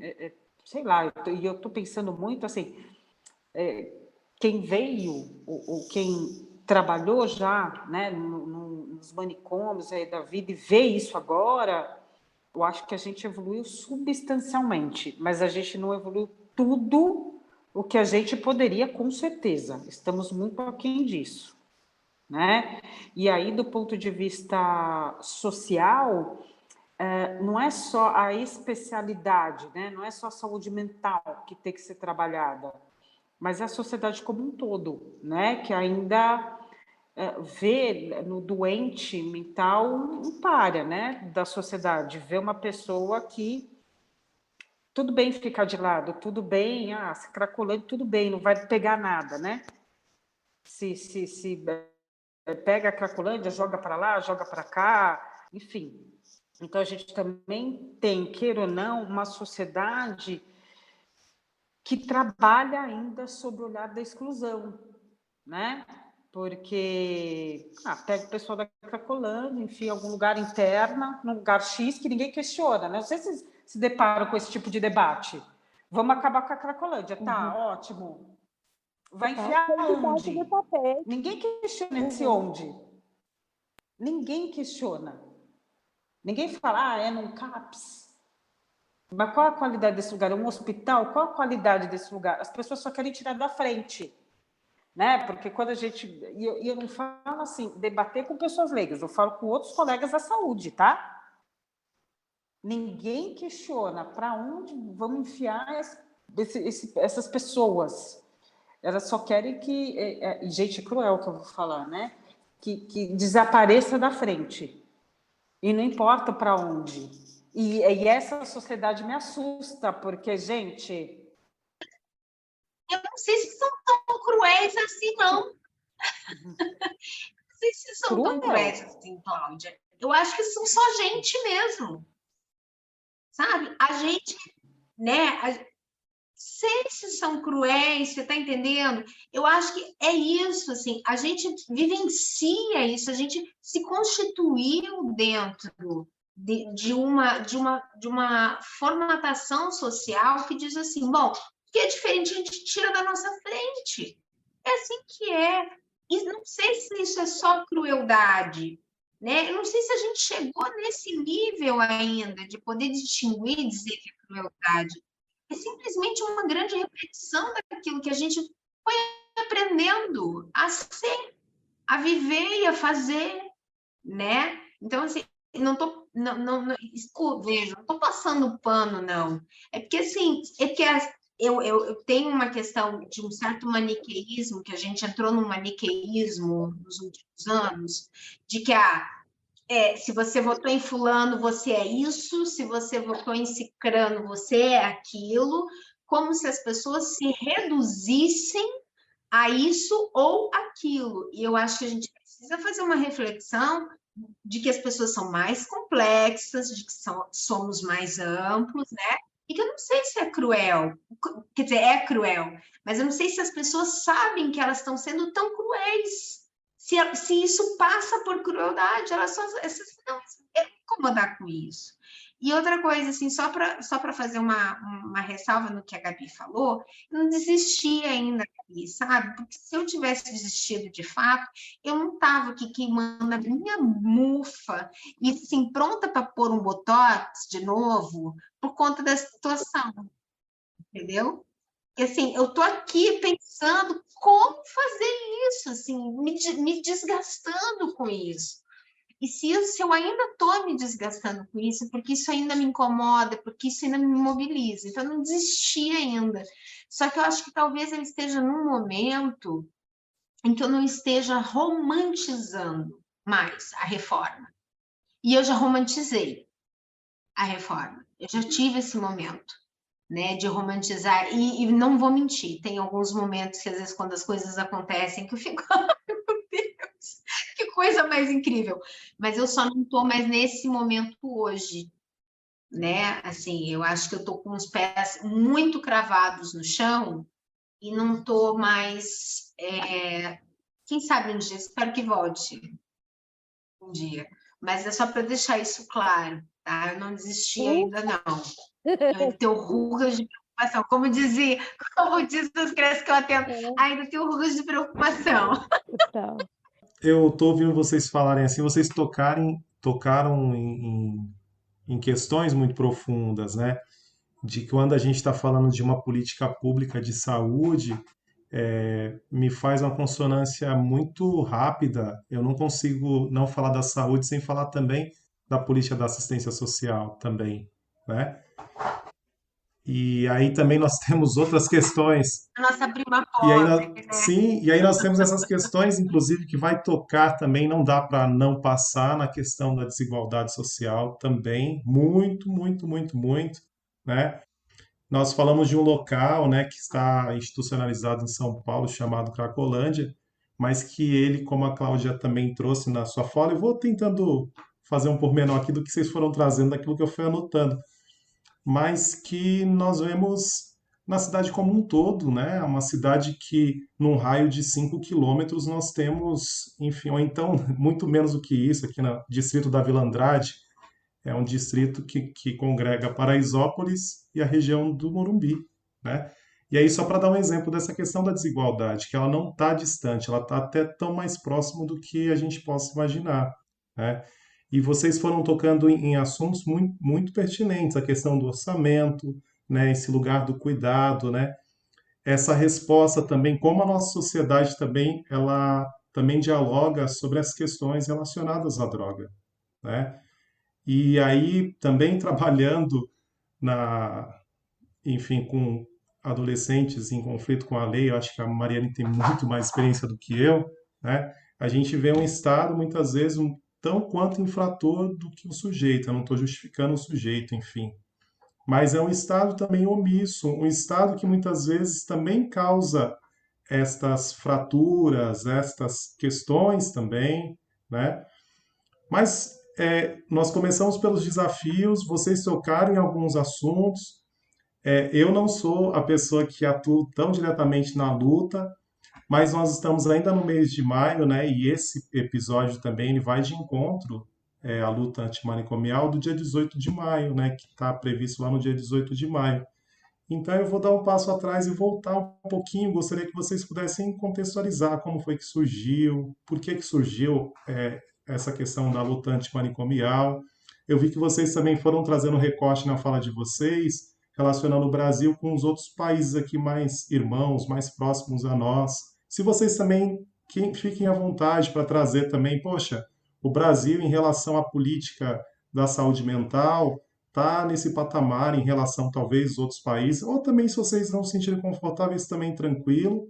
sei lá, eu estou pensando muito assim, quem veio, ou quem trabalhou já, né, nos manicômios aí da vida e vê isso agora, eu acho que a gente evoluiu substancialmente, mas a gente não evoluiu tudo o que a gente poderia, com certeza. Estamos muito aquém disso, né? E aí, do ponto de vista social, não é só a especialidade, né? Não é só a saúde mental que tem que ser trabalhada, mas a sociedade como um todo, né? Que ainda vê no doente mental um pária, né? Da sociedade, vê uma pessoa que tudo bem ficar de lado, tudo bem, se cracolando, tudo bem, não vai pegar nada, né? Se pega a cracolândia, joga para lá, joga para cá, enfim. Então, a gente também tem, queira ou não, uma sociedade que trabalha ainda sob o olhar da exclusão, né? Porque pega o pessoal da Cracolândia, enfia em algum lugar interna, num lugar X que ninguém questiona, né? Não sei se vocês se deparam com esse tipo de debate. Vamos acabar com a Cracolândia, tá? Ótimo. Vai enfiar onde? Ninguém questiona esse onde. Ninguém questiona. Ninguém fala, é num CAPS. Mas qual a qualidade desse lugar? É um hospital? Qual a qualidade desse lugar? As pessoas só querem tirar da frente, né? Porque quando a gente... E eu não falo assim, debater com pessoas leigas, eu falo com outros colegas da saúde, tá? Ninguém questiona para onde vamos enfiar essas pessoas. Elas só querem que... gente cruel que eu vou falar, né? Que desapareça da frente. E não importa para onde. E essa sociedade me assusta, porque, gente... Eu não sei se são tão cruéis assim, não. Não sei se são tão cruéis assim, Cláudia. Eu acho que são só gente mesmo. Sabe? A gente, né? Sei se são cruéis, você está entendendo? Eu acho que é isso, assim, a gente vivencia isso, a gente se constituiu dentro de uma formatação social que diz assim, bom, o que é diferente a gente tira da nossa frente. É assim que é. E não sei se isso é só crueldade, né? Eu não sei se a gente chegou nesse nível ainda de poder distinguir e dizer que é crueldade. É simplesmente uma grande repetição daquilo que a gente foi aprendendo a ser, a viver e a fazer, né? Então, assim, não estou passando pano, não. É porque, assim, eu tenho uma questão de um certo maniqueísmo, que a gente entrou num maniqueísmo nos últimos anos, de que se você votou em fulano, você é isso, se você votou em cicrano, você é aquilo, como se as pessoas se reduzissem a isso ou aquilo. E eu acho que a gente precisa fazer uma reflexão de que as pessoas são mais complexas, de que somos mais amplos, né? E que eu não sei se é cruel, quer dizer, é cruel, mas eu não sei se as pessoas sabem que elas estão sendo tão cruéis. Se isso passa por crueldade, elas não querem incomodar com isso. E outra coisa, assim, só para fazer uma ressalva no que a Gabi falou, eu não desisti ainda, Gabi, sabe? Porque se eu tivesse desistido de fato, eu não estava aqui queimando a minha mufa e, assim, pronta para pôr um botox de novo por conta da situação, entendeu? E, assim, eu estou aqui pensando como fazer isso, assim, me desgastando com isso. E se eu ainda estou me desgastando com isso, porque isso ainda me incomoda, porque isso ainda me mobiliza. Então, eu não desisti ainda. Só que eu acho que talvez eu esteja num momento em que eu não esteja romantizando mais a reforma. E eu já romantizei a reforma. Eu já tive esse momento, né, de romantizar. E não vou mentir, tem alguns momentos que, às vezes, quando as coisas acontecem, que eu fico, ai, meu Deus, coisa mais incrível. Mas eu só não estou mais nesse momento hoje, né? Assim, eu acho que eu estou com os pés muito cravados no chão e não estou mais. Quem sabe um dia, espero que volte um dia. Mas é só para deixar isso claro, tá? Eu não desisti ainda, não. Eu ainda tenho rugas de preocupação. Como diz as crianças que eu atendo, ainda tenho rugas de preocupação. Então, Eu tô ouvindo vocês falarem assim, vocês tocaram em questões muito profundas, né? De que quando a gente está falando de uma política pública de saúde, me faz uma consonância muito rápida. Eu não consigo não falar da saúde sem falar também da política da assistência social também, né? E aí também nós temos outras questões. A nossa prima E aí, pobre, né? sim, e aí nós temos essas questões, inclusive, que vai tocar também, não dá para não passar na questão da desigualdade social também, muito, muito, muito, muito, né? Nós falamos de um local, né, que está institucionalizado em São Paulo, chamado Cracolândia, mas que ele, como a Cláudia também trouxe na sua fala, eu vou tentando fazer um pormenor aqui do que vocês foram trazendo, daquilo que eu fui anotando, mas que nós vemos na cidade como um todo, né? Uma cidade que, num raio de 5 quilômetros, nós temos, enfim, ou então, muito menos do que isso, aqui no distrito da Vila Andrade, é um distrito que congrega Paraisópolis e a região do Morumbi, né? E aí, só para dar um exemplo dessa questão da desigualdade, que ela não está distante, ela está até tão mais próximo do que a gente possa imaginar, né? E vocês foram tocando em assuntos muito, muito pertinentes, a questão do orçamento, né? Esse lugar do cuidado, né? Essa resposta também, como a nossa sociedade também, ela também dialoga sobre as questões relacionadas à droga, né? E aí, também trabalhando na, enfim, com adolescentes em conflito com a lei, eu acho que a Mariane tem muito mais experiência do que eu, né? A gente vê um Estado, muitas vezes, tão quanto infrator do que o sujeito. Eu não estou justificando o sujeito, enfim. Mas é um Estado também omisso, um Estado que muitas vezes também causa estas fraturas, estas questões também, né? Mas nós começamos pelos desafios, vocês tocaram em alguns assuntos. Eu não sou a pessoa que atua tão diretamente na luta, mas nós estamos ainda no mês de maio, né? E esse episódio também ele vai de encontro à luta antimanicomial do dia 18 de maio, né? Que está previsto lá no dia 18 de maio. Então eu vou dar um passo atrás e voltar um pouquinho. Gostaria que vocês pudessem contextualizar como foi que surgiu, por que surgiu essa questão da luta antimanicomial. Eu vi que vocês também foram trazendo recorte na fala de vocês, relacionando o Brasil com os outros países aqui mais irmãos, mais próximos a nós. Se vocês também fiquem à vontade para trazer também, poxa, o Brasil em relação à política da saúde mental está nesse patamar em relação talvez aos outros países, ou também se vocês não se sentirem confortáveis também tranquilo,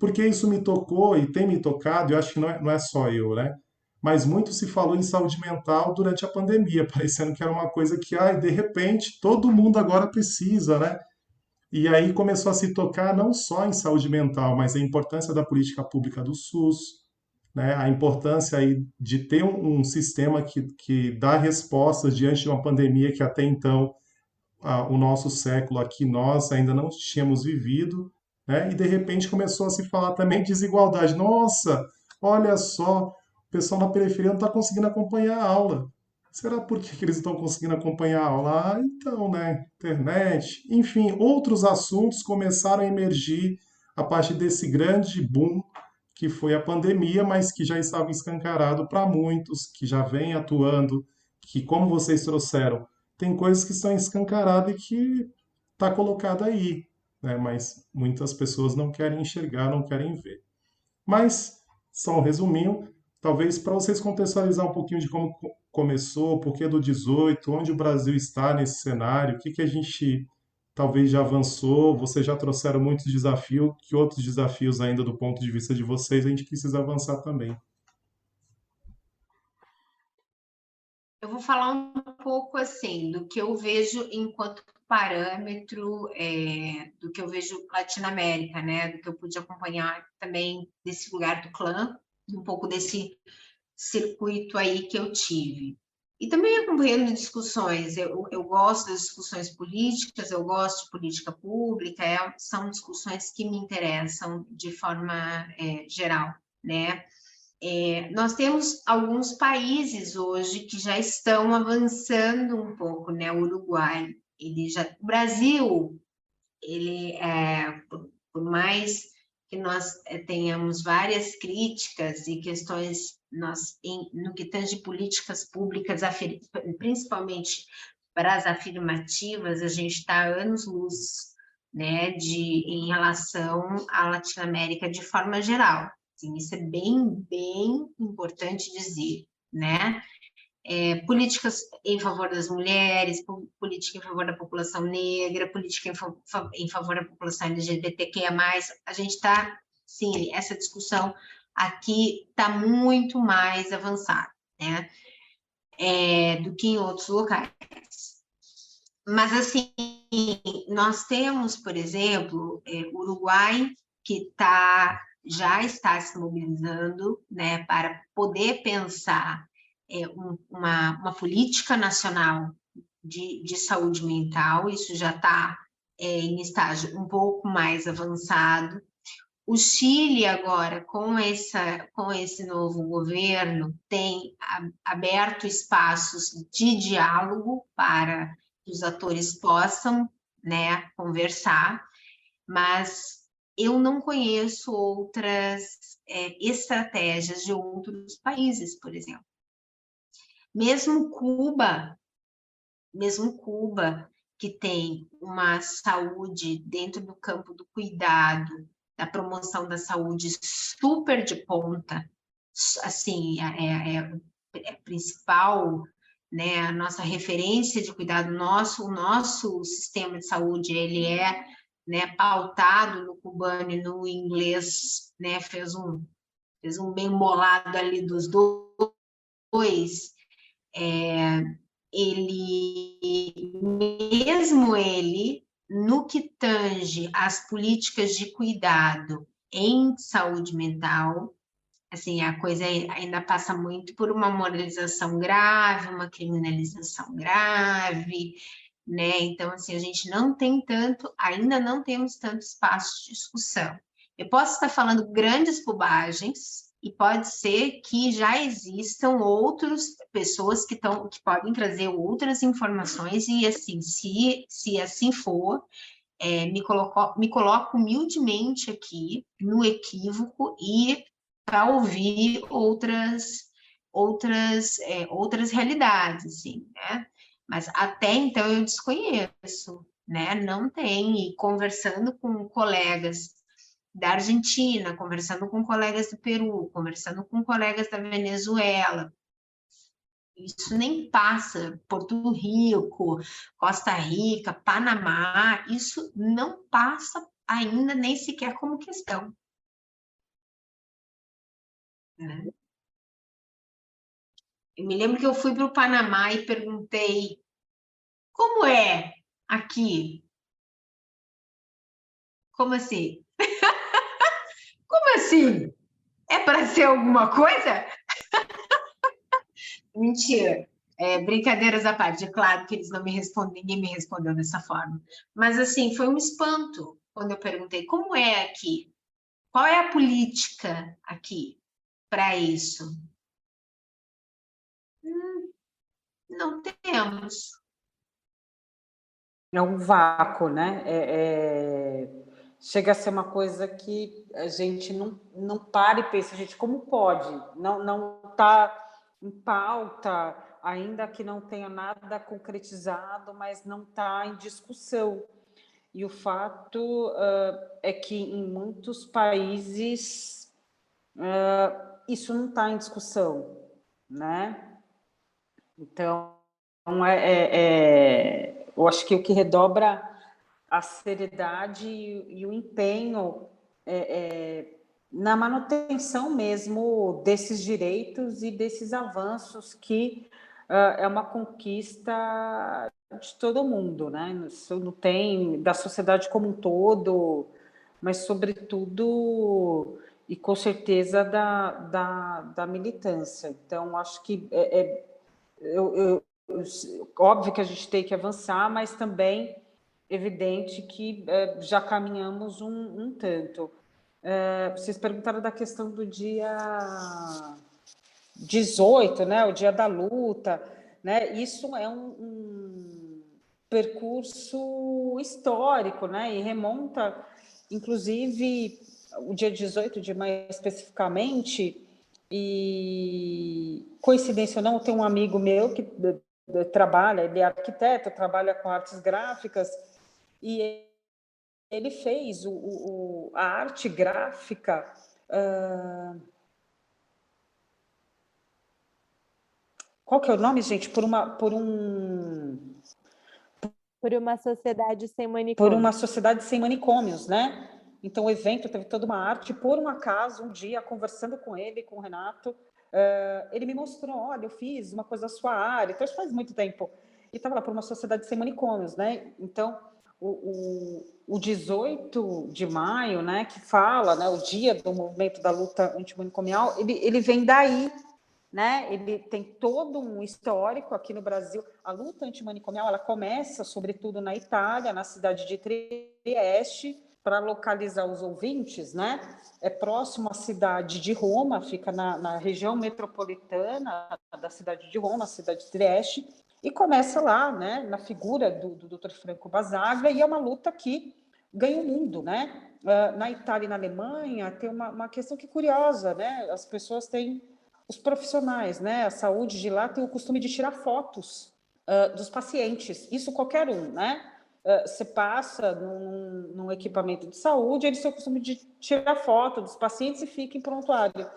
porque isso me tocou e tem me tocado, eu acho que não é só eu, né? Mas muito se falou em saúde mental durante a pandemia, parecendo que era uma coisa que, de repente, todo mundo agora precisa, né? E aí começou a se tocar não só em saúde mental, mas a importância da política pública do SUS, né? A importância aí de ter um sistema que dá respostas diante de uma pandemia que até então o nosso século aqui nós ainda não tínhamos vivido, né? E de repente começou a se falar também de desigualdade. Nossa, olha só, o pessoal na periferia não está conseguindo acompanhar a aula. Será por que eles estão conseguindo acompanhar a aula? Então, né? Internet. Enfim, outros assuntos começaram a emergir a partir desse grande boom que foi a pandemia, mas que já estava escancarado para muitos, que já vem atuando, que, como vocês trouxeram, tem coisas que estão escancaradas e que está colocado aí, né? Mas muitas pessoas não querem enxergar, não querem ver. Mas, só um resuminho, talvez para vocês contextualizar um pouquinho de como começou, por que do 18, onde o Brasil está nesse cenário, o que a gente talvez já avançou, vocês já trouxeram muitos desafios, que outros desafios ainda do ponto de vista de vocês a gente precisa avançar também. Eu vou falar um pouco assim do que eu vejo enquanto parâmetro do que eu vejo Latinoamérica, né? Do que eu pude acompanhar também desse lugar do clã, um pouco desse circuito aí que eu tive. E também acompanhando discussões, eu gosto das discussões políticas, eu gosto de política pública, são discussões que me interessam de forma geral, né? Nós temos alguns países hoje que já estão avançando um pouco, né? O Uruguai, o Brasil, por mais que nós tenhamos várias críticas e questões no que tange políticas públicas, principalmente para as afirmativas, a gente está anos-luz, né, em relação à Latinoamérica de forma geral. Assim, isso é bem importante dizer, né? Políticas em favor das mulheres, política em favor da população negra, política em favor da população LGBTQIA+. A gente está, sim, essa discussão aqui está muito mais avançada, né? Do que em outros locais. Mas, assim, nós temos, por exemplo, o Uruguai, que já está se mobilizando, né, para poder pensar uma política nacional de saúde mental. Isso já está em estágio um pouco mais avançado. O Chile, agora, com esse novo governo, tem aberto espaços de diálogo para que os atores possam, né, conversar, mas eu não conheço outras estratégias de outros países, por exemplo. Mesmo Cuba, que tem uma saúde dentro do campo do cuidado, da promoção da saúde super de ponta, assim, principal, né, a nossa referência de cuidado, o nosso sistema de saúde, ele né, pautado no cubano e no inglês, né, fez um bem bolado ali dos dois. Mesmo ele, no que tange às políticas de cuidado em saúde mental, assim, a coisa ainda passa muito por uma moralização grave, uma criminalização grave, né? Então, assim, a gente ainda não temos tanto espaço de discussão. Eu posso estar falando grandes bobagens, e pode ser que já existam outras pessoas que podem trazer outras informações, e assim, se assim for, me coloco humildemente aqui no equívoco e para ouvir outras realidades, assim, né? Mas até então eu desconheço, né? Não tem. E conversando com colegas da Argentina, conversando com colegas do Peru, conversando com colegas da Venezuela, isso nem passa. Porto Rico, Costa Rica, Panamá, isso não passa ainda nem sequer como questão, né? Eu me lembro que eu fui para o Panamá e perguntei como é aqui? Como assim? Como assim? É para ser alguma coisa? Mentira. Brincadeiras à parte, é claro que eles não me respondem, ninguém me respondeu dessa forma. Mas, assim, foi um espanto quando eu perguntei como é aqui? Qual é a política aqui para isso? Não temos. É um vácuo, né? Chega a ser uma coisa que a gente não para e pensa, gente, como pode? Não está em pauta, ainda que não tenha nada concretizado, mas não está em discussão. E o fato é que em muitos países isso não está em discussão, né? Então, eu acho que o que redobra a seriedade e o empenho na manutenção mesmo desses direitos e desses avanços que é uma conquista de todo mundo, né? Isso não tem da sociedade como um todo, mas sobretudo e com certeza da militância. Então, acho que óbvio que a gente tem que avançar, mas também evidente que já caminhamos um tanto. Vocês perguntaram da questão do dia 18, né, o dia da luta, né? Isso é um percurso histórico, né? E remonta, inclusive, o dia 18 de maio especificamente, e coincidência ou não, tem um amigo meu que trabalha, ele é arquiteto, trabalha com artes gráficas, e ele fez a arte gráfica. Qual que é o nome, gente? Por uma sociedade sem manicômios. Por uma sociedade sem manicômios, né? Então, o evento teve toda uma arte. Por um acaso, um dia, conversando com ele, com o Renato, ele me mostrou, olha, eu fiz uma coisa da sua área. Então, isso faz muito tempo. E estava lá por uma sociedade sem manicômios, né? Então, o 18 de maio, né, que fala, né, o dia do movimento da luta antimanicomial, ele vem daí, né? Ele tem todo um histórico aqui no Brasil. A luta antimanicomial, ela começa, sobretudo, na Itália, na cidade de Trieste. Para localizar os ouvintes, né? É próximo à cidade de Roma, fica na região metropolitana da cidade de Roma, a cidade de Trieste, e começa lá, né, na figura do Dr. Franco Basaglia, e é uma luta que ganha o mundo, né? Na Itália e na Alemanha tem uma questão que é curiosa, né? As pessoas têm, os profissionais, né? A saúde de lá tem o costume de tirar fotos dos pacientes, isso qualquer um, né? Você passa num equipamento de saúde, eles têm o costume de tirar foto dos pacientes e fica em prontuário.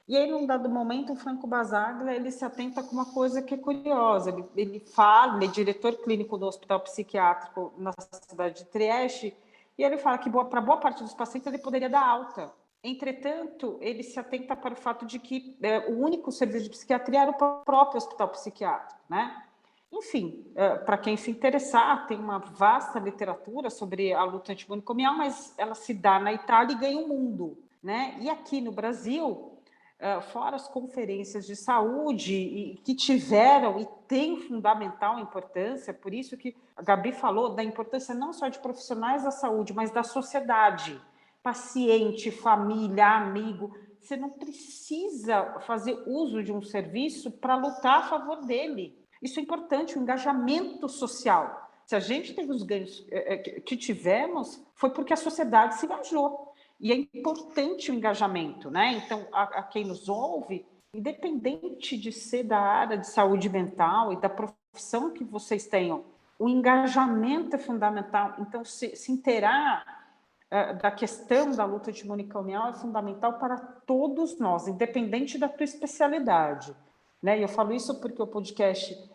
E aí, num dado momento, o Franco Basaglia, ele se atenta com uma coisa que é curiosa. Ele fala, ele é diretor clínico do Hospital Psiquiátrico na cidade de Trieste, e ele fala que para boa parte dos pacientes ele poderia dar alta. Entretanto, ele se atenta para o fato de que o único serviço de psiquiatria era o próprio Hospital Psiquiátrico, né? Enfim, para quem se interessar, tem uma vasta literatura sobre a luta antimanicomial, mas ela se dá na Itália e ganha o mundo, né? E aqui no Brasil, fora as conferências de saúde que tiveram e têm fundamental importância, por isso que a Gabi falou da importância não só de profissionais da saúde, mas da sociedade, paciente, família, amigo. Você não precisa fazer uso de um serviço para lutar a favor dele. Isso é importante, o engajamento social. Se a gente teve os ganhos que tivemos, foi porque a sociedade se engajou. E é importante o engajamento, né? Então, a quem nos ouve, independente de ser da área de saúde mental e da profissão que vocês tenham, o engajamento é fundamental. Então, se inteirar da questão da luta antimanicomial é fundamental para todos nós, independente da tua especialidade. Né? E eu falo isso porque o podcast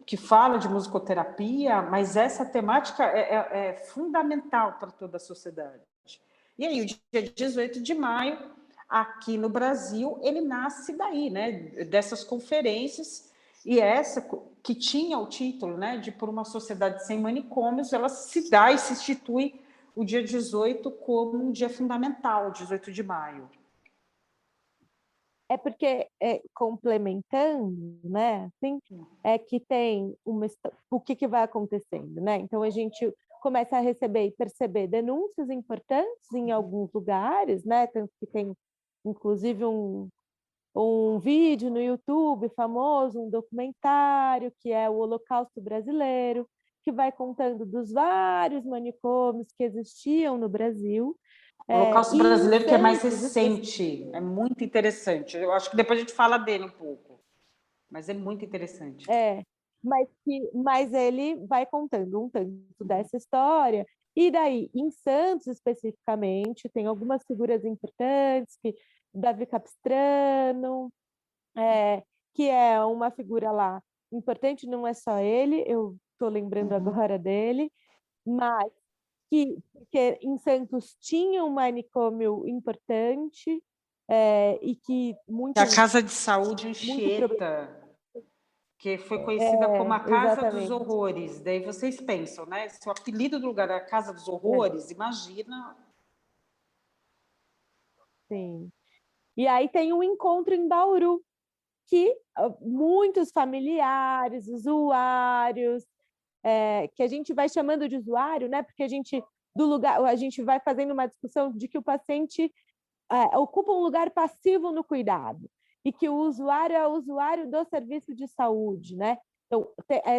que fala de musicoterapia, mas essa temática é fundamental para toda a sociedade. E aí, o dia 18 de maio, aqui no Brasil, ele nasce daí, né? Dessas conferências, e essa que tinha o título, né, de Por uma Sociedade Sem Manicômios, ela se dá e se institui o dia 18 como um dia fundamental, 18 de maio. É porque, complementando, né, assim, é que tem o que vai acontecendo, né? Então, a gente começa a receber e perceber denúncias importantes em alguns lugares, né? Tanto que tem, inclusive, um vídeo no YouTube famoso, um documentário, que é o Holocausto Brasileiro, que vai contando dos vários manicômios que existiam no Brasil. O Holocausto Brasileiro, que é mais recente, é muito interessante. Eu acho que depois a gente fala dele um pouco, mas é muito interessante. Mas ele vai contando um tanto dessa história, e daí, em Santos especificamente, tem algumas figuras importantes, que Davi Capistrano, que é uma figura lá importante, não é só ele, eu estou lembrando agora dele, mas porque em Santos tinha um manicômio importante e que muito... A Casa de Saúde Anchieta, que foi conhecida como a Casa dos Horrores. Daí vocês pensam, né? Se o apelido do lugar é a Casa dos Horrores, imagina... Sim. E aí tem um encontro em Bauru, que muitos familiares, usuários, que a gente vai chamando de usuário, né? Porque a gente vai fazendo uma discussão de que o paciente ocupa um lugar passivo no cuidado e que o usuário é o usuário do serviço de saúde, né? Então,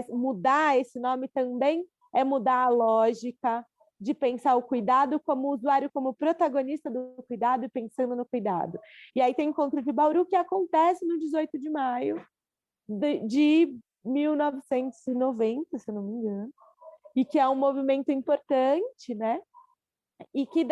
mudar esse nome também é mudar a lógica de pensar o cuidado como usuário, como protagonista do cuidado e pensando no cuidado. E aí tem o Encontro de Bauru, que acontece no 18 de maio de 1990, se eu não me engano, e que é um movimento importante, né? E que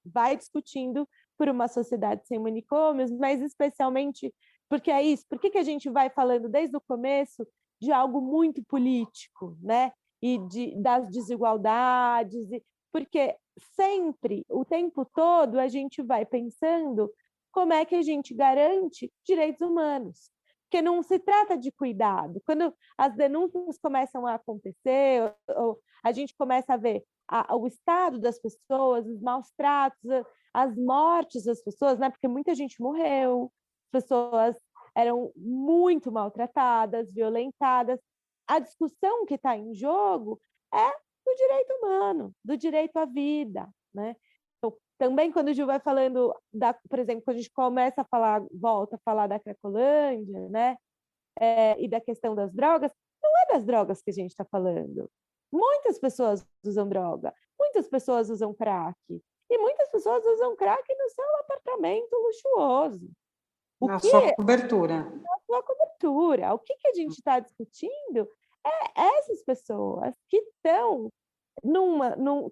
vai discutindo por uma sociedade sem manicômios, mas especialmente porque é isso. Por que a gente vai falando desde o começo de algo muito político, né? E das desigualdades, porque sempre, o tempo todo, a gente vai pensando como é que a gente garante direitos humanos. Porque não se trata de cuidado. Quando as denúncias começam a acontecer, ou a gente começa a ver o estado das pessoas, os maus tratos, as mortes das pessoas, né? Porque muita gente morreu, as pessoas eram muito maltratadas, violentadas. A discussão que está em jogo é do direito humano, do direito à vida, né? Então, também quando o Gil vai falando, por exemplo, quando a gente começa a falar, volta a falar da Cracolândia, né? E da questão das drogas, não é das drogas que a gente está falando. Muitas pessoas usam droga, muitas pessoas usam crack, e muitas pessoas usam crack no seu apartamento luxuoso. Sua cobertura. Na sua cobertura. O que a gente está discutindo é essas pessoas que estão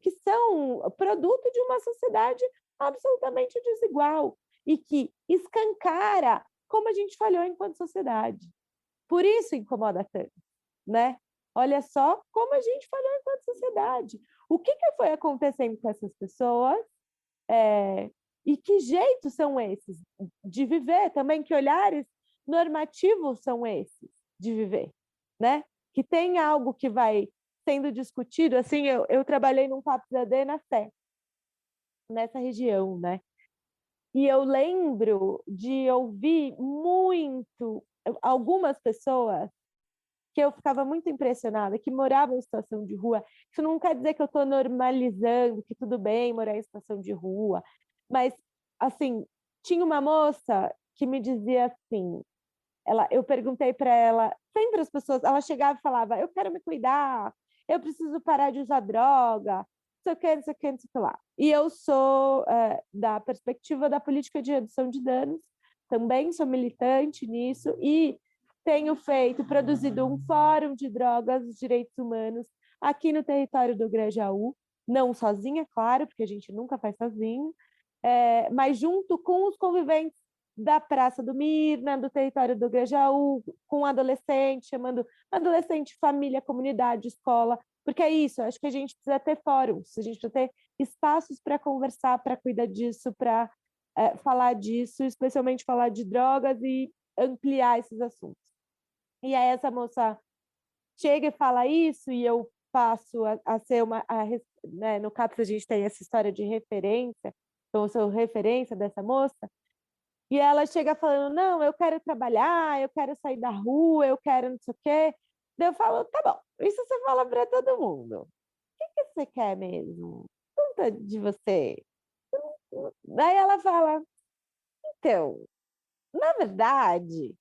que são produto de uma sociedade absolutamente desigual e que escancara como a gente falhou enquanto sociedade. Por isso incomoda tanto, né? Olha só como a gente falhou enquanto sociedade. O que foi acontecendo com essas pessoas e que jeitos são esses de viver também, que olhares normativos são esses de viver, né? Que tem algo que vai sendo discutido. Assim, eu trabalhei num CAPS-AD na Sé, nessa região, né? E eu lembro de ouvir muito algumas pessoas que eu ficava muito impressionada, que moravam em situação de rua. Isso não quer dizer que eu estou normalizando, que tudo bem morar em situação de rua, mas, assim, tinha uma moça que me dizia assim, eu perguntei para ela, sempre as pessoas, ela chegava e falava, eu quero me cuidar, eu preciso parar de usar droga, não sei o que, não sei o que, não sei o que lá. E eu sou da perspectiva da política de redução de danos, também sou militante nisso, e tenho produzido um fórum de drogas e direitos humanos aqui no território do Grajaú, não sozinha, claro, porque a gente nunca faz sozinho, mas junto com os conviventes da Praça do Mirna, do território do Grajaú, com adolescente, chamando adolescente, família, comunidade, escola, porque é isso, acho que a gente precisa ter fóruns, a gente precisa ter espaços para conversar, para cuidar disso, para falar disso, especialmente falar de drogas e ampliar esses assuntos. E aí essa moça chega e fala isso, e eu passo a ser né, no CAPS a gente tem essa história de referência, então eu sou referência dessa moça, e ela chega falando, não, eu quero trabalhar, eu quero sair da rua, eu quero não sei o quê. Daí eu falo, tá bom, isso você fala para todo mundo. O que você quer mesmo? Conta de você. Daí ela fala, então, na verdade,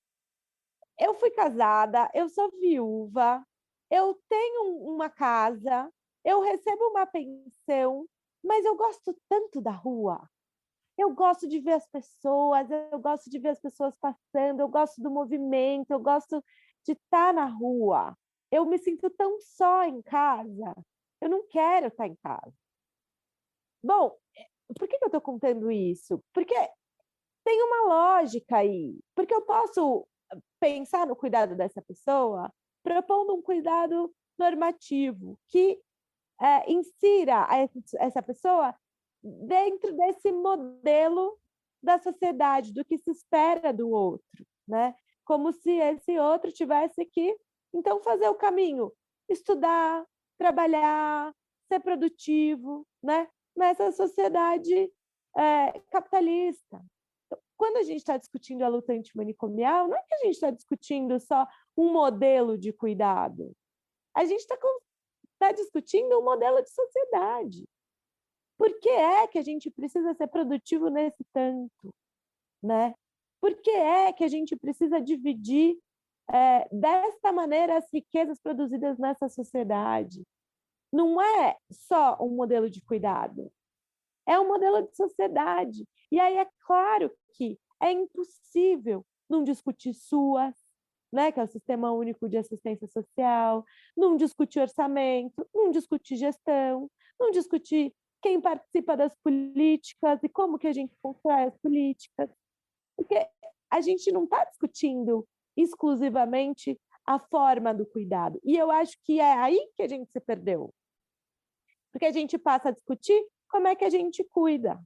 eu fui casada, eu sou viúva, eu tenho uma casa, eu recebo uma pensão, mas eu gosto tanto da rua. Eu gosto de ver as pessoas, eu gosto de ver as pessoas passando, eu gosto do movimento, eu gosto de estar na rua. Eu me sinto tão só em casa, eu não quero estar em casa. Bom, por que eu estou contando isso? Porque tem uma lógica aí. Porque eu posso pensar no cuidado dessa pessoa propondo um cuidado normativo que insira essa pessoa dentro desse modelo da sociedade, do que se espera do outro, né? Como se esse outro tivesse que, então, fazer o caminho, estudar, trabalhar, ser produtivo, né? Nessa sociedade capitalista. Então, quando a gente está discutindo a luta antimanicomial, não é que a gente está discutindo só um modelo de cuidado. A gente está discutindo um modelo de sociedade. Por que é que a gente precisa ser produtivo nesse tanto? Né? Por que é que a gente precisa dividir desta maneira as riquezas produzidas nessa sociedade? Não é só um modelo de cuidado, é um modelo de sociedade. E aí é claro que é impossível não discutir SUAS, né, que é o Sistema Único de Assistência Social, não discutir orçamento, não discutir gestão, não discutir quem participa das políticas e como que a gente constrói as políticas. Porque a gente não está discutindo exclusivamente a forma do cuidado. E eu acho que é aí que a gente se perdeu. Porque a gente passa a discutir como é que a gente cuida.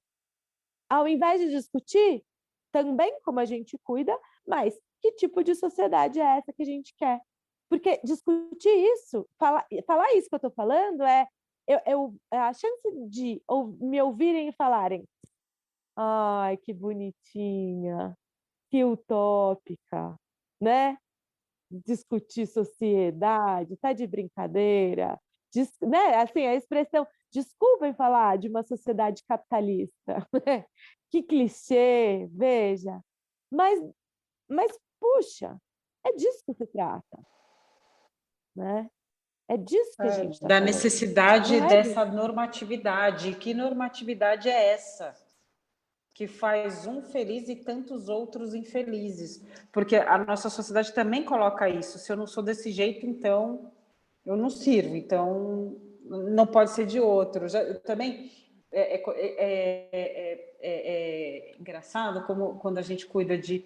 Ao invés de discutir também como a gente cuida, mas que tipo de sociedade é essa que a gente quer. Porque discutir isso, falar isso que eu estou falando, a chance de me ouvirem e falarem: ai, que bonitinha, que utópica, né? Discutir sociedade, tá de brincadeira, né? Assim, a expressão, desculpem falar de uma sociedade capitalista, né? Que clichê, veja. Mas, puxa, é disso que se trata, né? É disso que a gente está Da falando. necessidade dessa normatividade. Que normatividade é essa? Que faz um feliz e tantos outros infelizes. Porque a nossa sociedade também coloca isso. Se eu não sou desse jeito, então eu não sirvo. Então não pode ser de outro. Eu também é engraçado como quando a gente cuida de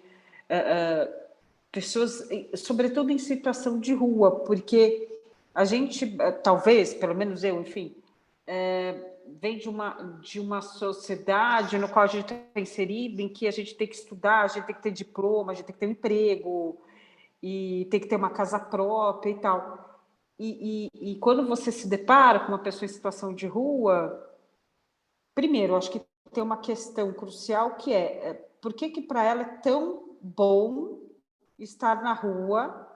pessoas, sobretudo em situação de rua, porque a gente, talvez, pelo menos eu, enfim, vem de uma sociedade no qual a gente está inserido, em que a gente tem que estudar, a gente tem que ter diploma, a gente tem que ter um emprego, e tem que ter uma casa própria e tal. E quando você se depara com uma pessoa em situação de rua, primeiro, acho que tem uma questão crucial que por que para ela é tão bom estar na rua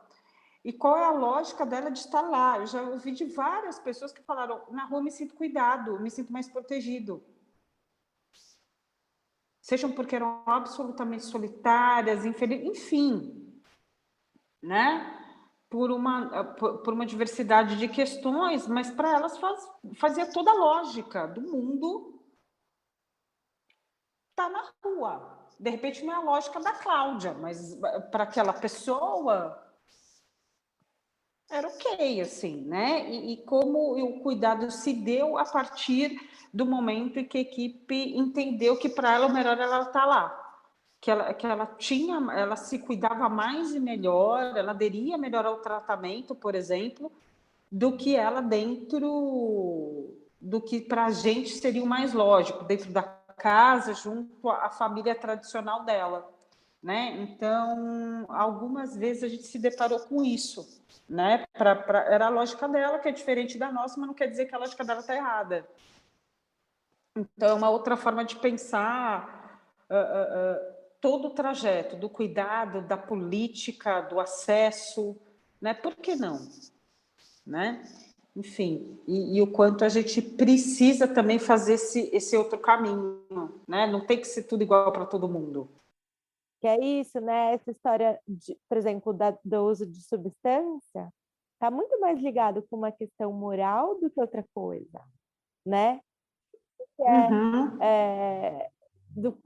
e qual é a lógica dela de estar lá. Eu já ouvi de várias pessoas que falaram: na rua eu me sinto cuidado, me sinto mais protegido. Sejam porque eram absolutamente solitárias, infelizes, enfim, né? Por uma diversidade de questões, mas para elas fazia toda a lógica do mundo estar na rua. De repente não é a lógica da Cláudia, mas para aquela pessoa era ok, assim, né? E como o cuidado se deu a partir do momento em que a equipe entendeu que para ela o melhor era ela estar lá. Que ela se cuidava mais e melhor, ela aderia melhor ao tratamento, por exemplo, do que ela do que para a gente seria o mais lógico, dentro da casa, junto à família tradicional dela, né? Então, algumas vezes a gente se deparou com isso, né? Era a lógica dela, que é diferente da nossa, mas não quer dizer que a lógica dela está errada. Então, é uma outra forma de pensar todo o trajeto do cuidado, da política, do acesso, né? Por que não? Né? Enfim, e o quanto a gente precisa também fazer esse outro caminho, né? Não tem que ser tudo igual para todo mundo. Que é isso, né? Essa história, por exemplo, do uso de substância, está muito mais ligado com uma questão moral do que outra coisa, né?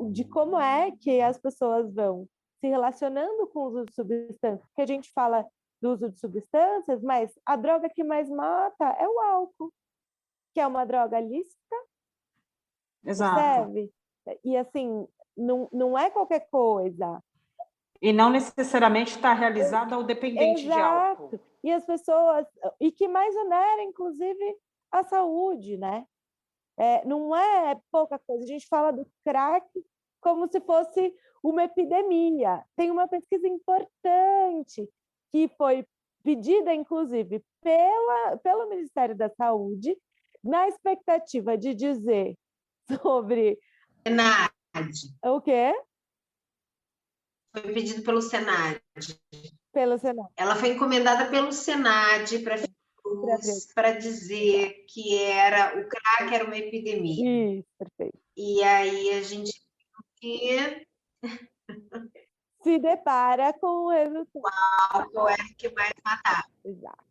De como é que as pessoas vão se relacionando com o uso de substâncias. Porque a gente fala do uso de substâncias, mas a droga que mais mata é o álcool, que é uma droga lícita. Exato. Percebe? E assim, não é qualquer coisa. E não necessariamente está realizada ao dependente de álcool. E as pessoas, e que mais onera, inclusive, a saúde, né? Não é pouca coisa. A gente fala do crack como se fosse uma epidemia. Tem uma pesquisa importante que foi pedida, inclusive, pelo Ministério da Saúde, na expectativa de dizer sobre Senad. O quê? Foi pedido pelo Senad. Pelo Senado. Ela foi encomendada pelo Senad para Fiocruz para dizer que o crack era uma epidemia. Isso, perfeito. E aí a gente se depara com o resultado. Qual é que mais matava. Exato.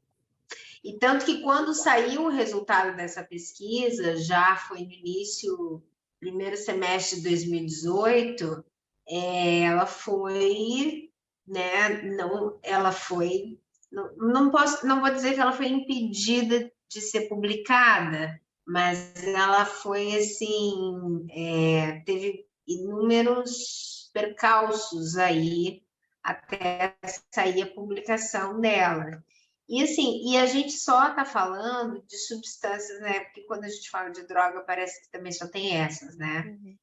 E tanto que quando saiu o resultado dessa pesquisa, já foi no início, primeiro semestre de 2018, ela foi, né? Não vou dizer que ela foi impedida de ser publicada, mas ela foi assim, teve inúmeros percalços aí até sair a publicação dela. E assim, a gente só está falando de substâncias, né? Porque quando a gente fala de droga, parece que também só tem essas, né? Uhum.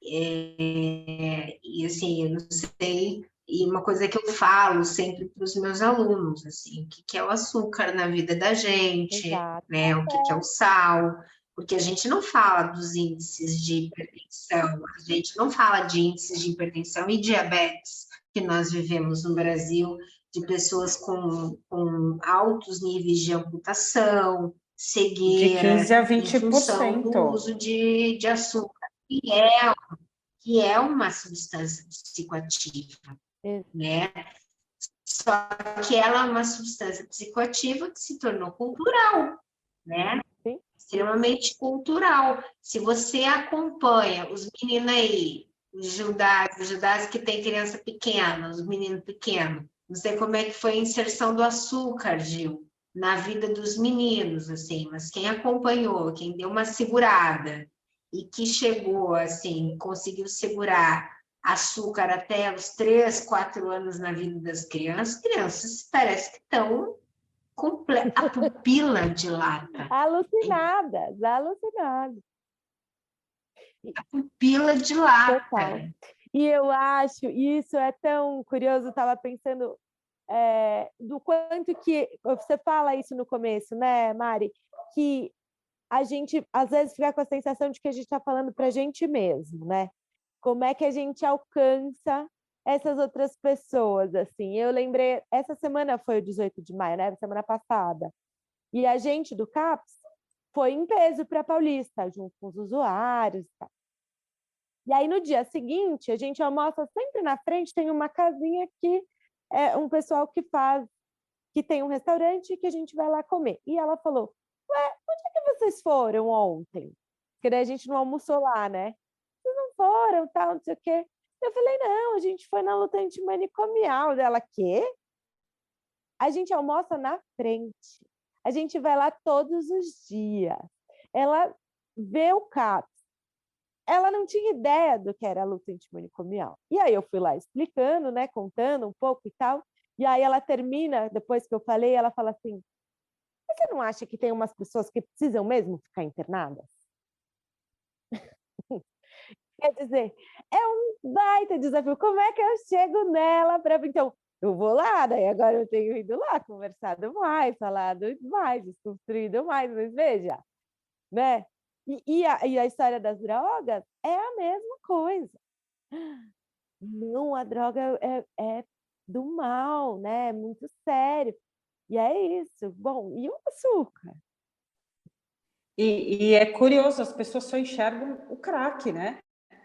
E assim, eu não sei. E uma coisa que eu falo sempre para os meus alunos, assim, o que é o açúcar na vida da gente, Exato. né? O que é o sal, porque a gente não fala dos índices de hipertensão, a gente não fala de índices de hipertensão e diabetes que nós vivemos no Brasil, de pessoas com altos níveis de amputação, cegueira, de 15 a em função do 20%. uso de açúcar, que é uma substância psicoativa, né? Só que ela é uma substância psicoativa que se tornou cultural, né? Sim. Extremamente cultural. Se você acompanha os meninos aí, os Judás que tem criança pequena, os meninos pequenos, não sei como é que foi a inserção do açúcar, Gil, na vida dos meninos, assim, mas quem acompanhou, quem deu uma segurada e que chegou, assim, conseguiu segurar açúcar até os 3, 4 anos na vida das crianças parece que estão a pupila dilata. Alucinadas. A pupila dilata. Total. E eu acho, isso é tão curioso, eu estava pensando do quanto que você fala isso no começo, né, Mari? Que a gente, às vezes, fica com a sensação de que a gente está falando para a gente mesmo, né? Como é que a gente alcança essas outras pessoas, assim? Eu lembrei, essa semana foi o 18 de maio, né? Semana passada. E a gente do CAPS foi em peso para Paulista, junto com os usuários e tal. E aí, no dia seguinte, a gente almoça sempre na frente, tem uma casinha que é um pessoal que tem um restaurante que a gente vai lá comer. E ela falou, ué, onde é que vocês foram ontem? Porque daí a gente não almoçou lá, né? Vocês não foram, tal, não sei o quê. Eu falei, não, a gente foi na luta antimanicomial. Dela, quê? A gente almoça na frente. A gente vai lá todos os dias. Ela vê o CAPS. Ela não tinha ideia do que era a luta antimanicomial. E aí eu fui lá explicando, né, contando um pouco e tal. E aí ela termina, depois que eu falei, ela fala assim, você não acha que tem umas pessoas que precisam mesmo ficar internadas? Quer dizer, é um baita desafio. Como é que eu chego nela para... Então, eu vou lá, daí agora eu tenho ido lá, conversado mais, falado mais, desconstruído mais, mas veja, né? E a história das drogas é a mesma coisa. Não, a droga é do mal, né? É muito sério. E é isso. Bom, e o açúcar? E é curioso, as pessoas só enxergam o crack, né?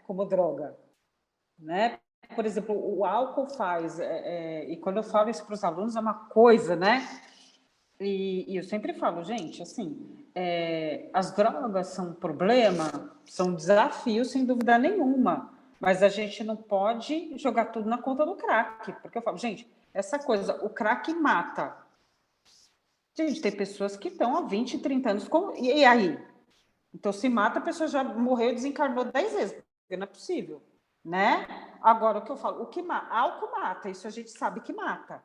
Como droga, né? Por exemplo, o álcool faz, e quando eu falo isso para os alunos é uma coisa, né? E eu sempre falo, gente, assim, as drogas são um problema, são desafios, sem dúvida nenhuma, mas a gente não pode jogar tudo na conta do crack, porque eu falo, gente, essa coisa, o crack mata. Gente, tem pessoas que estão há 20, 30 anos, e aí? Então, se mata, a pessoa já morreu e desencarnou 10 vezes, porque não é possível, né? Agora, o que eu falo, álcool mata, isso a gente sabe que mata.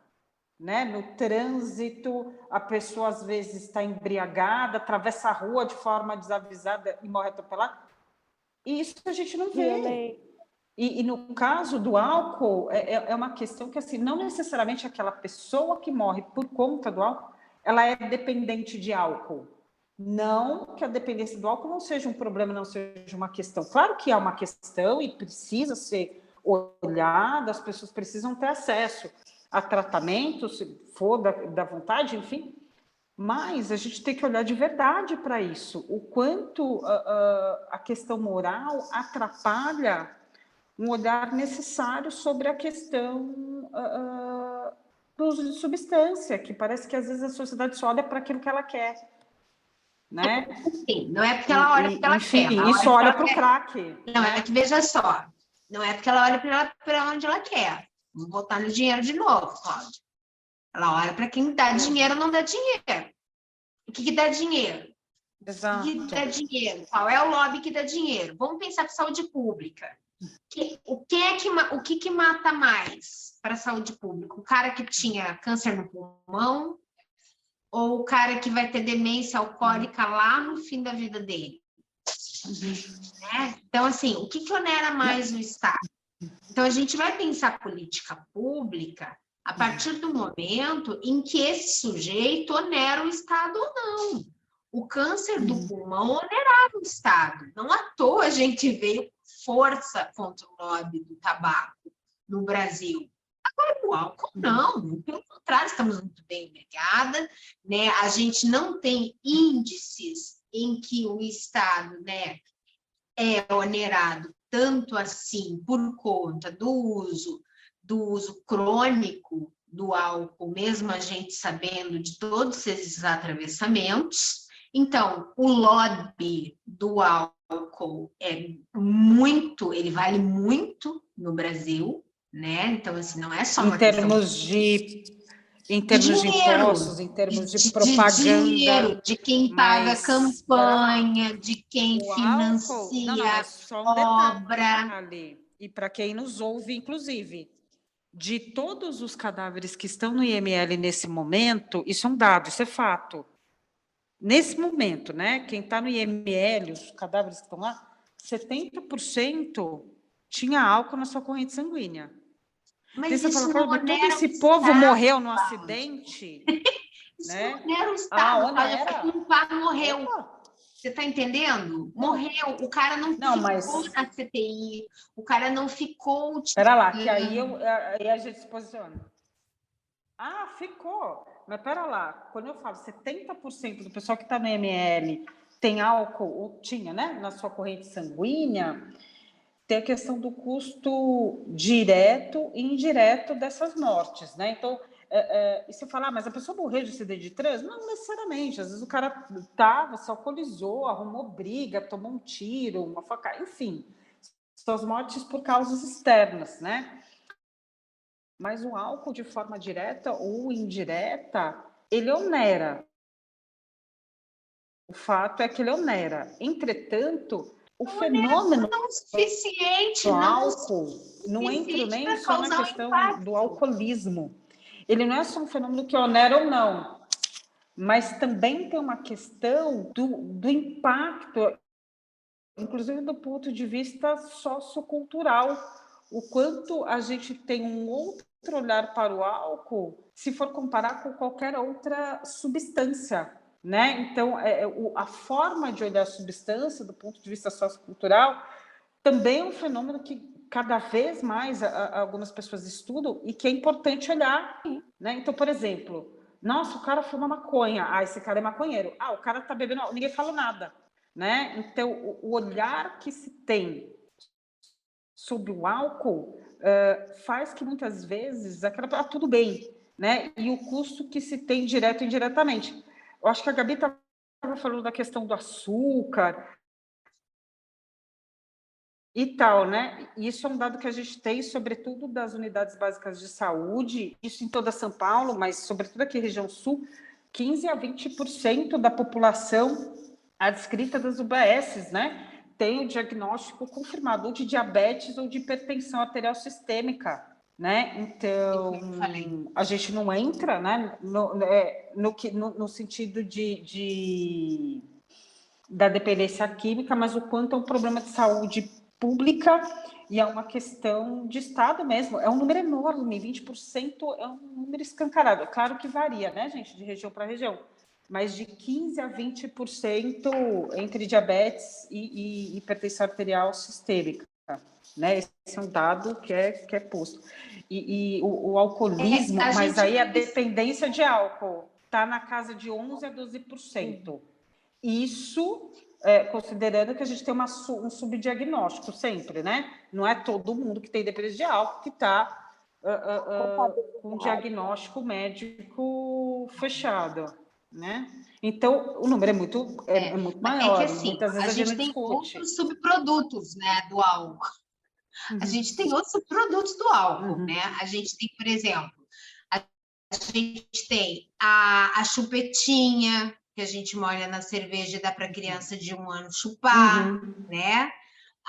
Né? No trânsito, a pessoa às vezes está embriagada, atravessa a rua de forma desavisada e morre atropelada. E isso a gente não vê. E no caso do álcool, é uma questão que assim, não necessariamente aquela pessoa que morre por conta do álcool, ela é dependente de álcool. Não que a dependência do álcool não seja um problema, não seja uma questão. Claro que é uma questão e precisa ser olhada, as pessoas precisam ter acesso a tratamento, se for da vontade, enfim. Mas a gente tem que olhar de verdade para isso. O quanto a questão moral atrapalha um olhar necessário sobre a questão do uso de substância, que parece que às vezes a sociedade só olha para aquilo que ela quer, né? Sim, não é porque ela olha porque ela enfim, quer. isso olha para o crack. Não, né? é que veja só, não é porque ela olha para onde ela quer. Vamos voltar no dinheiro de novo, Cláudia. Ela olha para quem dá dinheiro ou não dá dinheiro. O que dá dinheiro? Exato. O que dá dinheiro? Qual é o lobby que dá dinheiro? Vamos pensar para saúde pública. O que mata mais para a saúde pública? O cara que tinha câncer no pulmão ou o cara que vai ter demência alcoólica lá no fim da vida dele? Né? Então, assim, o que onera mais o Estado? Então, a gente vai pensar política pública a partir do momento em que esse sujeito onera o Estado ou não. O câncer do pulmão onerava o Estado. Não à toa a gente veio com força contra o lobby do tabaco no Brasil. Agora, o álcool não. Pelo contrário, estamos muito bem obrigada, né? A gente não tem índices em que o Estado, né, é onerado tanto assim por conta do uso crônico do álcool, mesmo a gente sabendo de todos esses atravessamentos. Então, o lobby do álcool ele vale muito no Brasil, né? Então, assim, não é só uma questão em termos de impostos, em termos de propaganda. De dinheiro, de quem paga campanha, de quem financia não, é só um detalhe. E para quem nos ouve, inclusive, de todos os cadáveres que estão no IML nesse momento, isso é um dado, isso é fato. Nesse momento, né? Quem está no IML, os cadáveres que estão lá, 70% tinha álcool na sua corrente sanguínea. Mas isso fala, não mas todo onera esse o povo Estado, morreu no acidente? Isso né? não onera o Estado. Onera. Um pai morreu. Você está entendendo? Morreu. O cara não ficou na CTI. O cara não ficou... Espera lá, que aí a gente se posiciona. Ficou. Mas pera lá, quando eu falo 70% do pessoal que está no IML tem álcool, ou tinha, né, na sua corrente sanguínea, tem a questão do custo direto e indireto dessas mortes, né? Então, e você fala, mas a pessoa morreu de acidente de trânsito? Não necessariamente. Às vezes o cara se alcoolizou, arrumou briga, tomou um tiro, uma facada, enfim. São as mortes por causas externas, né? Mas o álcool, de forma direta ou indireta, ele onera. O fato é que ele onera. Entretanto, o fenômeno não é suficiente, do álcool não entra nem só na questão do alcoolismo. Ele não é só um fenômeno que onera ou não, mas também tem uma questão do impacto, inclusive do ponto de vista sociocultural, o quanto a gente tem um outro olhar para o álcool se for comparar com qualquer outra substância, né? Então, a forma de olhar a substância do ponto de vista sociocultural também é um fenômeno que cada vez mais algumas pessoas estudam e que é importante olhar, né? Então, por exemplo, nossa, o cara fuma maconha, esse cara é maconheiro, o cara tá bebendo, ninguém fala nada, né? Então, o olhar que se tem sobre o álcool faz que muitas vezes tudo bem, né? E o custo que se tem direto e indiretamente. Eu acho que a Gabi estava falando da questão do açúcar e tal, né? Isso é um dado que a gente tem, sobretudo das unidades básicas de saúde, isso em toda São Paulo, mas sobretudo aqui na região sul, 15% a 20% da população adscrita das UBSs, né? Tem o diagnóstico confirmado ou de diabetes ou de hipertensão arterial sistêmica, né? Então, a gente não entra, né, no sentido da dependência química, mas o quanto é um problema de saúde pública e é uma questão de Estado mesmo. É um número enorme, 20% é um número escancarado. Claro que varia, né, gente, de região para região. mas de 15% a 20% entre diabetes e hipertensão arterial sistêmica, né? Esse é um dado que é posto. E o alcoolismo, mas aí a dependência de álcool está na casa de 11% a 12%. Isso, considerando que a gente tem um subdiagnóstico sempre, né? Não é todo mundo que tem dependência de álcool que está com um diagnóstico médico fechado, né? Então, o número é muito maior. É que assim, muitas vezes a gente tem outros subprodutos, né, do álcool. A gente tem outros subprodutos do álcool, né? A gente tem, por exemplo, a gente tem a chupetinha, que a gente molha na cerveja e dá para criança de 1 ano chupar, né?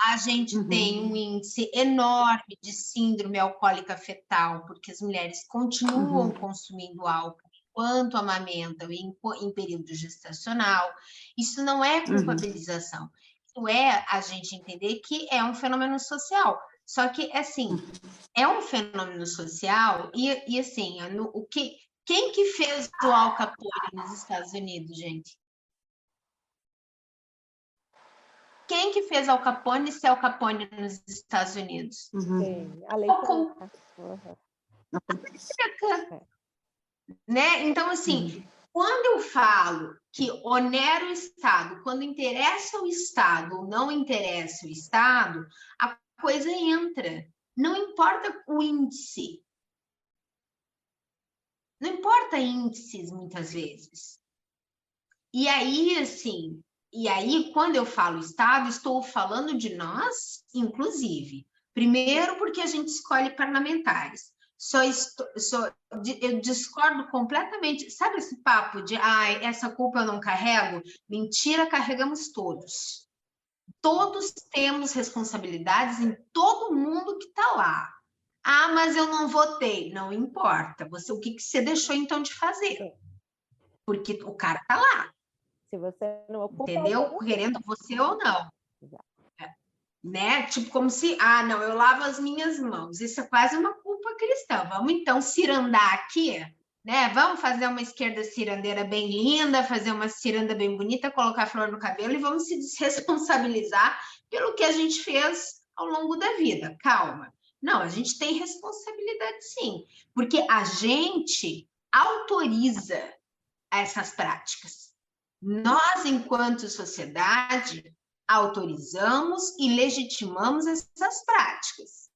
A gente tem um índice enorme de síndrome alcoólica fetal, porque as mulheres continuam consumindo álcool enquanto amamentam em período gestacional. Isso não é culpabilização. Isso é a gente entender que é um fenômeno social. Só que, assim, é um fenômeno social e assim, quem que fez o Al Capone nos Estados Unidos, gente? Quem que fez Al Capone ser Al Capone nos Estados Unidos? Sim, a lei né? Então, assim, quando eu falo que onera o Estado, quando interessa o Estado ou não interessa o Estado, a coisa entra. Não importa o índice. Não importa índices, muitas vezes. E aí, assim, quando eu falo Estado, estou falando de nós, inclusive. Primeiro, porque a gente escolhe parlamentares. Eu discordo completamente. Sabe esse papo de essa culpa eu não carrego? Mentira, carregamos todos. Todos temos responsabilidades em todo mundo que está lá. Mas eu não votei. Não importa. O que você deixou, então, de fazer? Porque o cara está lá. Se você não ocupa... Entendeu? Querendo você ou não. Né? Tipo, como se... não, eu lavo as minhas mãos. Isso é quase uma culpa cristã. Vamos, então, cirandar aqui, né? Vamos fazer uma esquerda cirandeira bem linda, fazer uma ciranda bem bonita, colocar flor no cabelo e vamos se desresponsabilizar pelo que a gente fez ao longo da vida. Calma. Não, a gente tem responsabilidade, sim. Porque a gente autoriza essas práticas. Nós, enquanto sociedade, autorizamos e legitimamos essas práticas.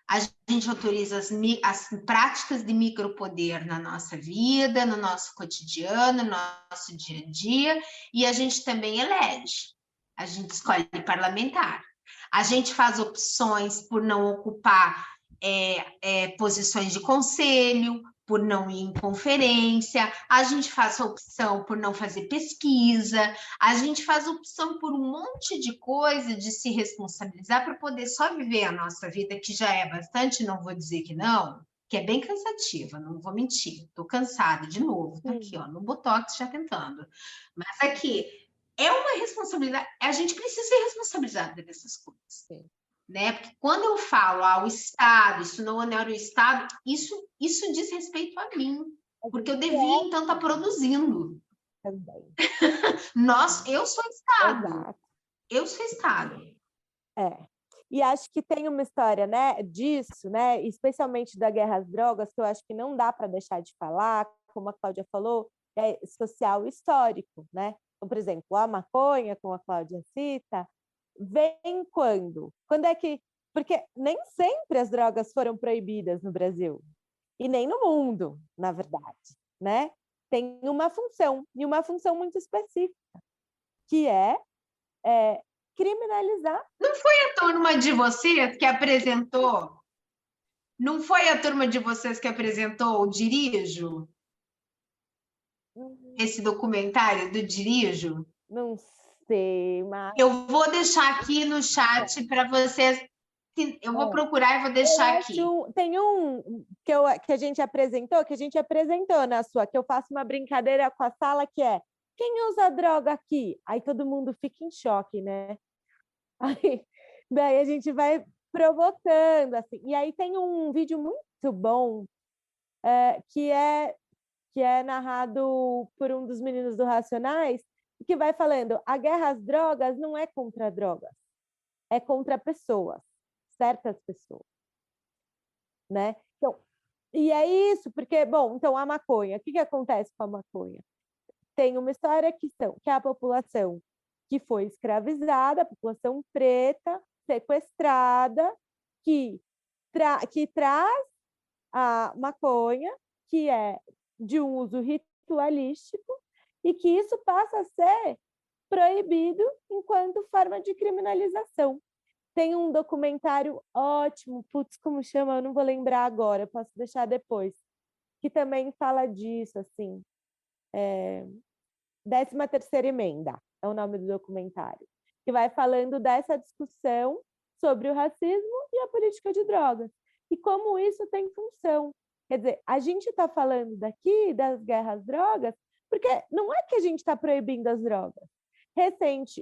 A gente autoriza as práticas de micropoder na nossa vida, no nosso cotidiano, no nosso dia a dia, e a gente também elege. A gente escolhe parlamentar. A gente faz opções por não ocupar posições de conselho, por não ir em conferência, a gente faz a opção por não fazer pesquisa, a gente faz opção por um monte de coisa de se responsabilizar para poder só viver a nossa vida, que já é bastante, não vou dizer que não, que é bem cansativa, não vou mentir, estou cansada de novo, tá aqui, ó, no Botox já tentando. Mas aqui, é uma responsabilidade, a gente precisa ser responsabilizada dessas coisas. Sim. Né? Porque quando eu falo ao Estado, isso não onera o Estado, isso diz respeito a mim, porque eu devia, então, estar produzindo. Também. Eu sou Estado. Exato. Eu sou Estado. E acho que tem uma história, né, disso, né, especialmente da guerra às drogas, que eu acho que não dá para deixar de falar, como a Cláudia falou, é social e histórico, né? Então, por exemplo, a maconha, como a Cláudia cita, vem quando? Quando é que... Porque nem sempre as drogas foram proibidas no Brasil, e nem no mundo, na verdade, né? Tem uma função, e uma função muito específica, que é criminalizar. Não foi a turma de vocês que apresentou? Não foi a turma de vocês que apresentou o Dirijo? Esse documentário do Dirijo? Não sei, mas... Eu vou deixar aqui no chat para vocês. Eu vou procurar e vou deixar aqui. Tem um que a gente apresentou na sua, que eu faço uma brincadeira com a sala, que é: quem usa droga aqui? Aí todo mundo fica em choque, né? Daí a gente vai provocando, assim. E aí tem um vídeo muito bom, que que é narrado por um dos meninos do Racionais, que vai falando, a guerra às drogas não é contra drogas, é contra pessoas, certas pessoas, né? Então, e é isso, porque, bom, então a maconha, o que acontece com a maconha? Tem uma história que é a população que foi escravizada, a população preta, sequestrada, que traz a maconha, que é de um uso ritualístico, e que isso passa a ser proibido enquanto forma de criminalização. Tem um documentário ótimo, como chama? Eu não vou lembrar agora, posso deixar depois, que também fala disso, assim. 13ª Emenda é o nome do documentário, que vai falando dessa discussão sobre o racismo e a política de drogas, e como isso tem função. Quer dizer, a gente está falando daqui das guerras às drogas, porque não é que a gente está proibindo as drogas. Recente,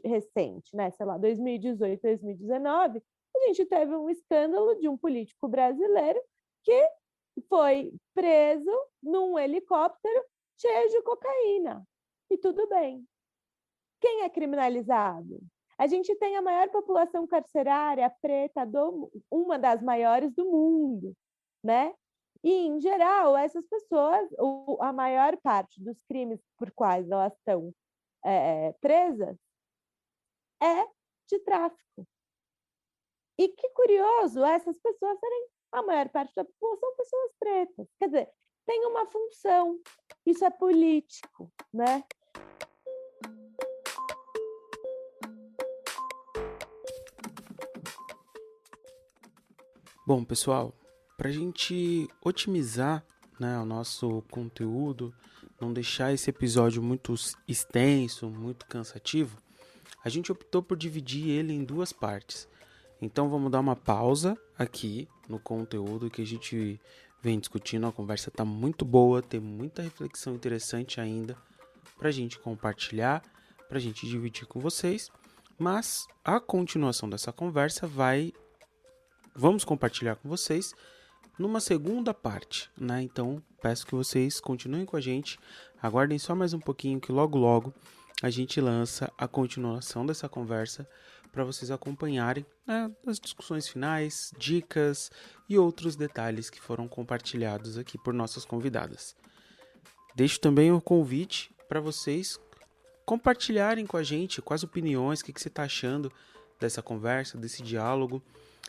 né? Sei lá, 2018, 2019, a gente teve um escândalo de um político brasileiro que foi preso num helicóptero cheio de cocaína. E tudo bem. Quem é criminalizado? A gente tem a maior população carcerária preta, uma das maiores do mundo, né? E, em geral, essas pessoas, a maior parte dos crimes por quais elas estão presas é de tráfico. E que curioso, essas pessoas serem, a maior parte da população, pessoas pretas. Quer dizer, tem uma função. Isso é político, né? Bom, pessoal, para a gente otimizar, né, o nosso conteúdo, não deixar esse episódio muito extenso, muito cansativo, a gente optou por dividir ele em 2 partes. Então vamos dar uma pausa aqui no conteúdo que a gente vem discutindo. A conversa está muito boa, tem muita reflexão interessante ainda para a gente compartilhar, para a gente dividir com vocês. Mas a continuação dessa conversa vamos compartilhar com vocês numa segunda parte, né? Então, peço que vocês continuem com a gente, aguardem só mais um pouquinho que logo a gente lança a continuação dessa conversa para vocês acompanharem, né, as discussões finais, dicas e outros detalhes que foram compartilhados aqui por nossas convidadas. Deixo também o convite para vocês compartilharem com a gente quais opiniões, o que você está achando dessa conversa, desse diálogo,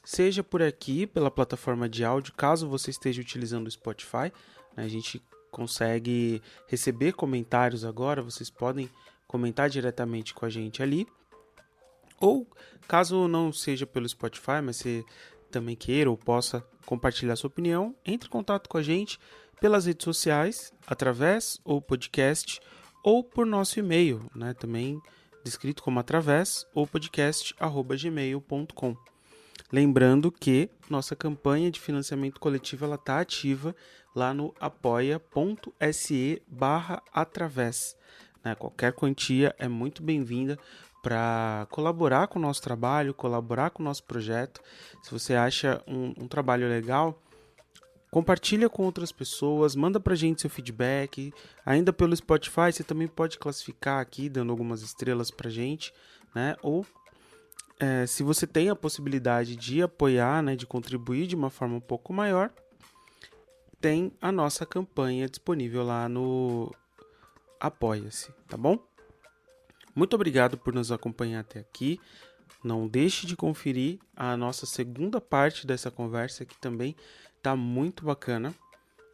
seja por aqui, pela plataforma de áudio, caso você esteja utilizando o Spotify, né, a gente consegue receber comentários agora, vocês podem comentar diretamente com a gente ali, ou caso não seja pelo Spotify, mas você também queira ou possa compartilhar sua opinião, entre em contato com a gente pelas redes sociais, através ou podcast, ou por nosso e-mail, né, também descrito como através ou podcast@gmail.com. Lembrando que nossa campanha de financiamento coletivo está ativa lá no apoia.se/através. Né? Qualquer quantia é muito bem-vinda para colaborar com o nosso trabalho, colaborar com o nosso projeto. Se você acha um trabalho legal, compartilha com outras pessoas, manda para a gente seu feedback. Ainda pelo Spotify, você também pode classificar aqui, dando algumas estrelas para a gente, né? Ou se você tem a possibilidade de apoiar, né, de contribuir de uma forma um pouco maior, tem a nossa campanha disponível lá no Apoia-se, tá bom? Muito obrigado por nos acompanhar até aqui. Não deixe de conferir a nossa segunda parte dessa conversa, que também tá muito bacana.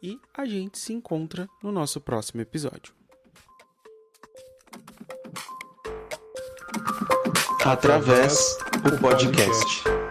E a gente se encontra no nosso próximo episódio. Através do podcast.